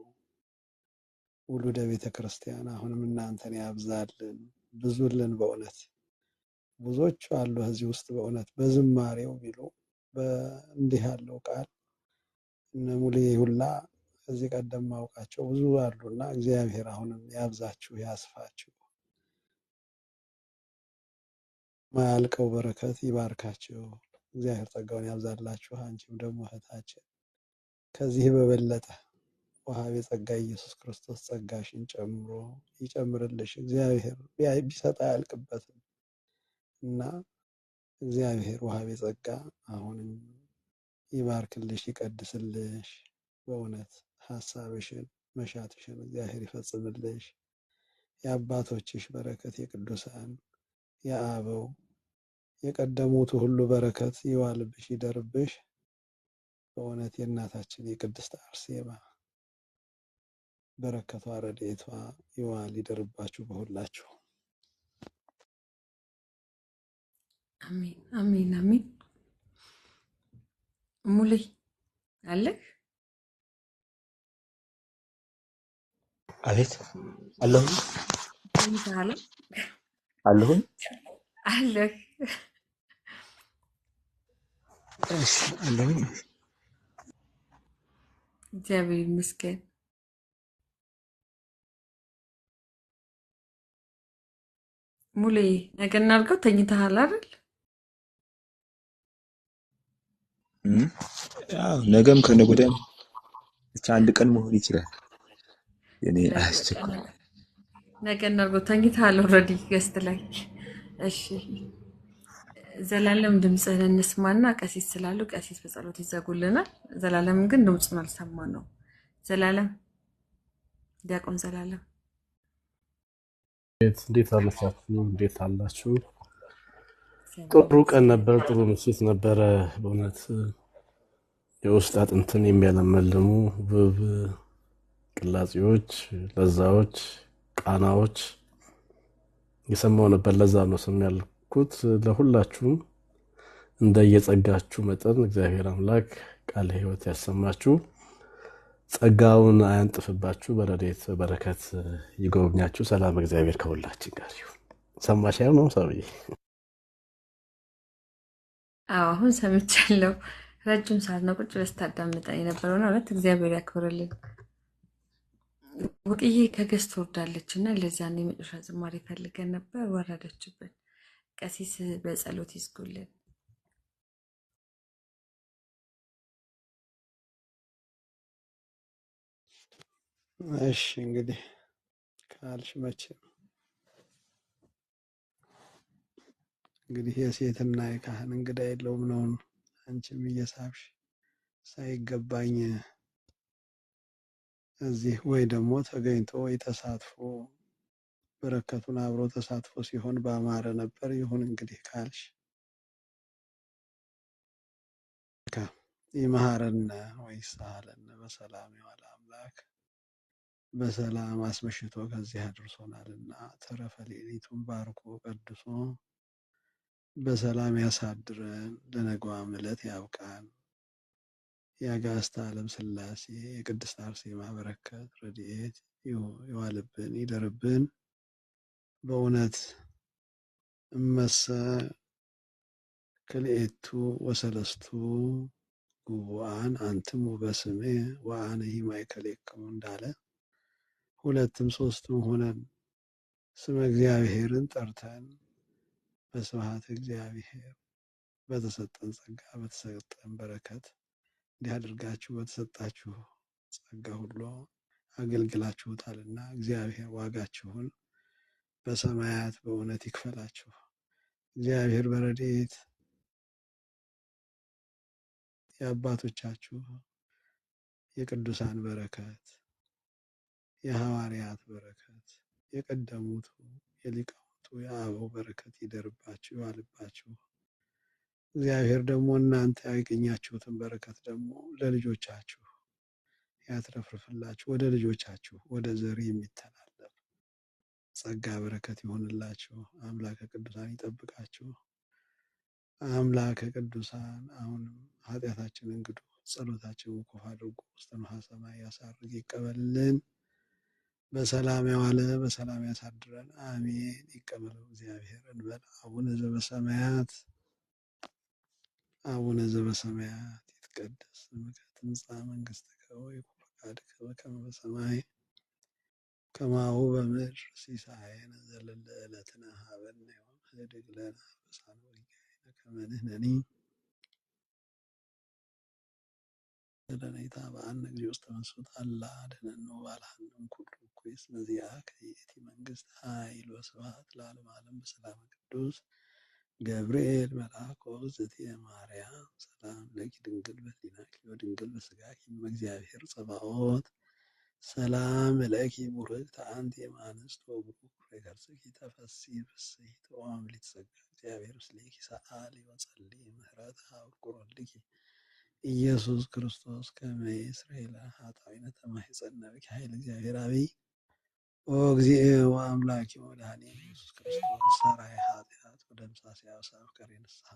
S10: ውሉደ ቤተ ክርስቲያን አሁንም እናንተን ያብዛልን ብዙልን። በእውነት ብዙዎቹ አሉ እዚህ ውስጥ በእውነት በዝማሬው ቢሉ እንዲህ ያለው ቃል እነ ሙሌ ሁላ ከዚህ ቀደም ማውቃቸው ብዙ አሉና እግዚአብሔር አሁንም ያብዛችሁ ያስፋችሁ፣ ማያልቀው በረከት ይባርካችሁ። እግዚአብሔር ጸጋውን ያብዛላችሁ። አንቺም ደግሞ እህታችን ከዚህ በበለጠ ወሀቤ ጸጋ ኢየሱስ ክርስቶስ ጸጋሽን ጨምሮ ይጨምርልሽ። እግዚአብሔር ቢሰጥ አያልቅበትም እና እግዚአብሔር ወሀቤ ጸጋ አሁንም ይባርክልሽ ይቀድስልሽ። በእውነት ሀሳብሽን መሻትሽን እግዚአብሔር ይፈጽምልሽ። የአባቶችሽ በረከት የቅዱሳን የአበው የቀደሙት ሁሉ በረከት ይዋልብሽ ይደርብሽ። በእውነት የእናታችን የቅድስት አርሴማ በረከቷ ረድኤቷ ይዋል ይደርባችሁ በሁላችሁ።
S2: አሜን አሜን አሜን። ሙሌ አለህ?
S7: አቤት አለሁኝ
S2: ተኝተሃል
S7: አለሁኝ።
S2: አለህ?
S7: እሺ አለሁኝ።
S2: እግዚአብሔር ይመስገን። ሙሌ ነገ እናድርገው። ተኝተሃል አይደል?
S7: ያው ነገም ከነገ ወዲያም ብቻ አንድ ቀን መሆን ይችላል። የኔ
S2: በቃ
S7: አያስቸኩል።
S2: ነገ እናድርገው። ተኝተሃል ኦልሬዲ ገስት ላይ። እሺ ዘላለም ድምፅህን እንስማና ቀሲስ ስላሉ ቀሲስ በጸሎት ይዘጉልናል። ዘላለም ግን ድምፁን አልሰማ ነው። ዘላለም ዲያቆን ዘላለም
S11: እንዴት አመሻችሁ? እንዴት አላችሁ? ጥሩ ቀን ነበር። ጥሩ ምሽት ነበረ። በእውነት የውስጥ አጥንትን የሚያለመልሙ ውብ ቅላጼዎች፣ ለዛዎች፣ ቃናዎች የሰማው ነበር። ለዛ ነው ስም ያልኩት። ለሁላችሁም እንደየጸጋችሁ መጠን እግዚአብሔር አምላክ ቃለ ሕይወት ያሰማችሁ፣ ጸጋውን አያንጥፍባችሁ፣ በረድኤት በረከት ይጎብኛችሁ። ሰላም እግዚአብሔር ከሁላችን ጋር ይሁን። ሰማሽ ነው ሰውዬ?
S2: አዎ አሁን ሰምቻለሁ። ረጅም ሰዓት ነው ቁጭ ብለህ ስታዳምጠን የነበረውና እውነት እግዚአብሔር ያክብርልን። ውቅዬ ከገስት ወርዳለች እና ለዚያ የመጨረሻ ዝማሬ ፈልገን ነበር፣ ወረደችብን። ቀሲስ በጸሎት ይዝጉልን።
S10: እሺ እንግዲህ ካልሽ መቼም እንግዲህ የሴትና የካህን እንግዳ የለውም ነውን? አንቺም እየሳብሽ ሳይገባኝ እዚህ ወይ ደግሞ ተገኝቶ ወይ ተሳትፎ በረከቱን አብሮ ተሳትፎ ሲሆን ባማረ ነበር። ይሁን እንግዲህ ካልሽ ይመሃረን ወይስ አለን። በሰላም የዋለ አምላክ በሰላም አስመሽቶ ከዚህ አድርሶናልና ተረፈ ሌሊቱን ባርኮ ቀድሶ በሰላም ያሳድረን፣ ለነገዋም ዕለት ያብቃን። የአጋዕዝተ ዓለም ሥላሴ የቅድስት አርሴማ በረከት ረድኤት ይዋልብን ይደርብን። በእውነት እመሰ ክልኤቱ ወሰለስቱ ጉቡአን አንትሙ በስሜ ወአነሂ ማእከሌክሙ እንዳለ ሁለትም ሶስትም ሆነን ስመ እግዚአብሔርን ጠርተን በስብሐት እግዚአብሔር በተሰጠን ጸጋ በተሰጠን በረከት እንዲህ አድርጋችሁ በተሰጣችሁ ጸጋ ሁሉ አገልግላችሁታልና እግዚአብሔር ዋጋችሁን በሰማያት በእውነት ይክፈላችሁ። እግዚአብሔር በረድኤት የአባቶቻችሁ የቅዱሳን በረከት የሐዋርያት በረከት የቀደሙት የሊቃውንቱ የአበው በረከት ይደርባችሁ ይዋልባችሁ። እግዚአብሔር ደግሞ እናንተ ያገኛችሁትን በረከት ደግሞ ለልጆቻችሁ ያትረፍርፍላችሁ። ወደ ልጆቻችሁ ወደ ዘር የሚተላለፍ ጸጋ በረከት ይሆንላችሁ። አምላከ ቅዱሳን ይጠብቃችሁ። አምላከ ቅዱሳን አሁንም ኃጢአታችንን እንግዱ ጸሎታችንን ኩፍ አድርጎ ውስተ ንዋየ ሰማይ ያሳርግ ይቀበልልን። በሰላም ያዋለ በሰላም ያሳድረን። አሜን። ይቀበለው እግዚአብሔር እንበል። አቡነ ዘበሰማያት አቡነ ዘበሰማያት ይትቀደስ ስምከ ትምጻእ መንግሥትከ ወይኩን ፈቃድከ በከመ በሰማይ ከማሁ በምድር ሲሳየነ ዘለለ ዕለትነ ሀበነ ዮም ኅድግ ለነ አበሳነ ወጌጋየነ ከመ ንሕነኒ ለደነይታ በአነ እግዚኦ ውስተ መንሱት አላ አድኅነነ ወባልሐነ ኩሉ እኩይ እስመ ዚአከ ይእቲ መንግሥት ኃይል ወስብሐት ለዓለመ ዓለም። በሰላም ቅዱስ ገብርኤል መልአክ ወእግዝእትየ ማርያም ሰላም ለኪ ድንግል በኅሊናኪ ወድንግል በሥጋኪ እም እግዚአብሔር ጸባኦት ሰላም ለኪ ቡርክት አንቲ እምአንስት ወቡሩክ ፍሬ ከርሥኪ ተፈሥሒ ፍሥሕት ወምልዕተ ጸጋ እግዚአብሔር ምስሌኪ ሰአሊ ወጸልዪ ምህረተ ወፍቁር ኢየሱስ ክርስቶስ ከመ ይስረይ ለነ ኃጣውኢነ ተማኅፀነ ብኪ ኃይለ እግዚአብሔር አብይ ኦ እግዚእ ወአምላኬ ወመድኃኒየ ኢየሱስ ክርስቶስ ሠራይ ኃጢአት ወደምሳሴ አበሳ ፍቀሬ ንስሐ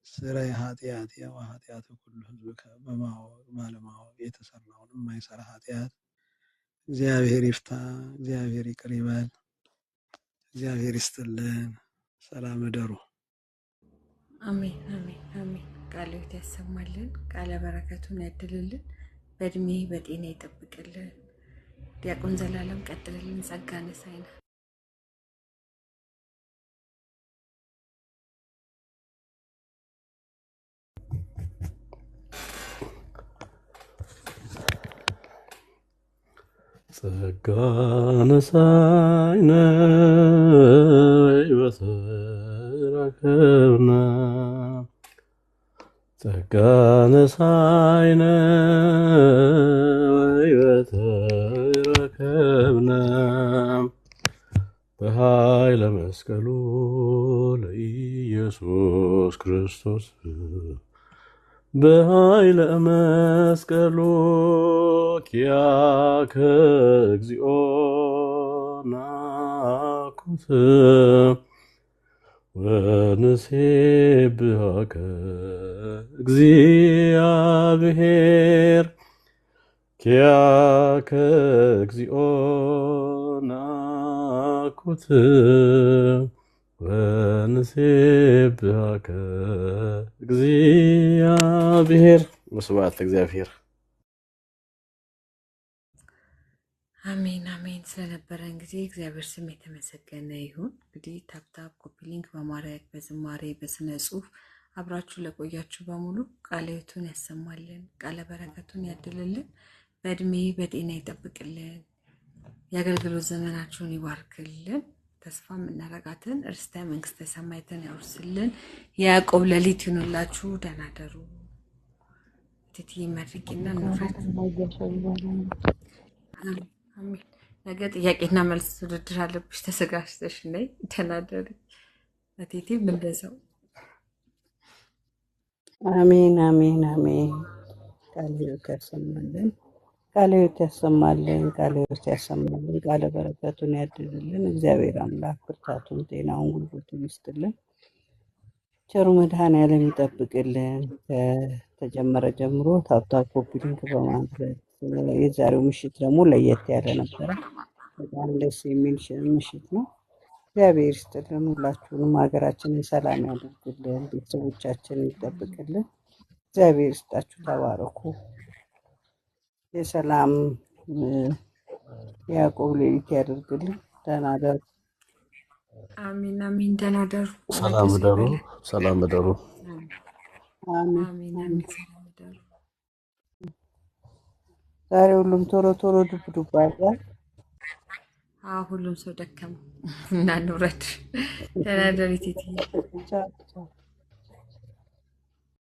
S10: ስረይ ኃጢአቴ ወኃጢአተ ኩሉ ሕዝብ በማወቅ ባለማወቅ የተሰራውን የማይሰራ ኃጢአት እግዚአብሔር ይፍታ፣ እግዚአብሔር ይቅር ይበል፣ እግዚአብሔር ይስጥልን። ሰላም እደሩ።
S2: አሜን አሜን አሜን። ቃለ ሕይወት ያሰማልን፣ ቃለ በረከቱን ያድልልን፣ በእድሜ በጤና ይጠብቅልን። ዲያቆን ዘላለም ቀጥልልን፣ ጸጋ ነሳይና
S11: ጸጋ ነሳይነ በተረከብና ጸጋ ነሳይነ በተረከብና በኃይለ መስቀሉ ለኢየሱስ ክርስቶስ በኃይለ መስቀሉ ኪያከ እግዚኦ ናኩት ወንሴብሐከ እግዚአብሔር ኪያከ እግዚኦ ናኩት ወንሴብሐከ እግዚአብሔር። ወስብሐት ለእግዚአብሔር።
S2: አሜን አሜን። ስለነበረን ጊዜ እግዚአብሔር ስም የተመሰገነ ይሁን። እንግዲህ ታፕታፕ ኮፒ ሊንክ በማድረግ በዝማሬ በስነ ጽሁፍ አብራችሁ ለቆያችሁ በሙሉ ቃለ ሕይወቱን ያሰማልን፣ ቃለ በረከቱን ያድልልን፣ በእድሜ በጤና ይጠብቅልን፣ የአገልግሎት ዘመናችሁን ይባርክልን። ተስፋ የምናረጋትን ርስተ መንግስተ ሰማያትን ያውርስልን። የያዕቆብ ሌሊት ይሁንላችሁ። ደህና ደሩ። ትቲ መርቂና እንውረድ። አሜን። ነገ ጥያቄና መልስ ውድድር አለብሽ። ተዘጋጅተሽ ነይ። ደህና ደሪ። እቴቴም እንደዛው።
S3: አሜን አሜን አሜን። ቃለ ሕይወት ያሰማልን፣ ቃለ ሕይወት ያሰማልን፣ ቃለ ሕይወት ያሰማልን፣ ቃለ በረከቱን ያድልልን። እግዚአብሔር አምላክ ብርታቱን፣ ጤናውን፣ ጉልበቱን ይስጥልን። ቸሩ መድኃኔዓለም ይጠብቅልን። ከተጀመረ ጀምሮ ታፕታፕ ኮፒ ሊንክ በማድረግ የዛሬው ምሽት ደግሞ ለየት ያለ ነበረ። በጣም ደስ የሚል ምሽት ነው። እግዚአብሔር ይስጥልን። ሁላችሁንም ሀገራችንን ሰላም ያደርግልን፣ ቤተሰቦቻችንን ይጠብቅልን። እግዚአብሔር ይስጣችሁ። ተባረኩ። የሰላም ያዕቆብ ሌሊት ያደርግልን። ደህና ደሩ።
S2: አሜን አሜን። ደህና ደሩ።
S11: ሰላም እደሩ፣ ሰላም እደሩ።
S3: አሜን
S2: አሜን
S3: አሜን።
S2: አሜን። ሰላም ደሩ።
S3: ዛሬ ሁሉም ቶሎ ቶሎ ዱብ ዱብ አድርጓል።
S2: ሁሉም ሰው ደከመው እና እንውረድ። ደህና ደሪ ቴቴ።
S3: ቻው ቻው።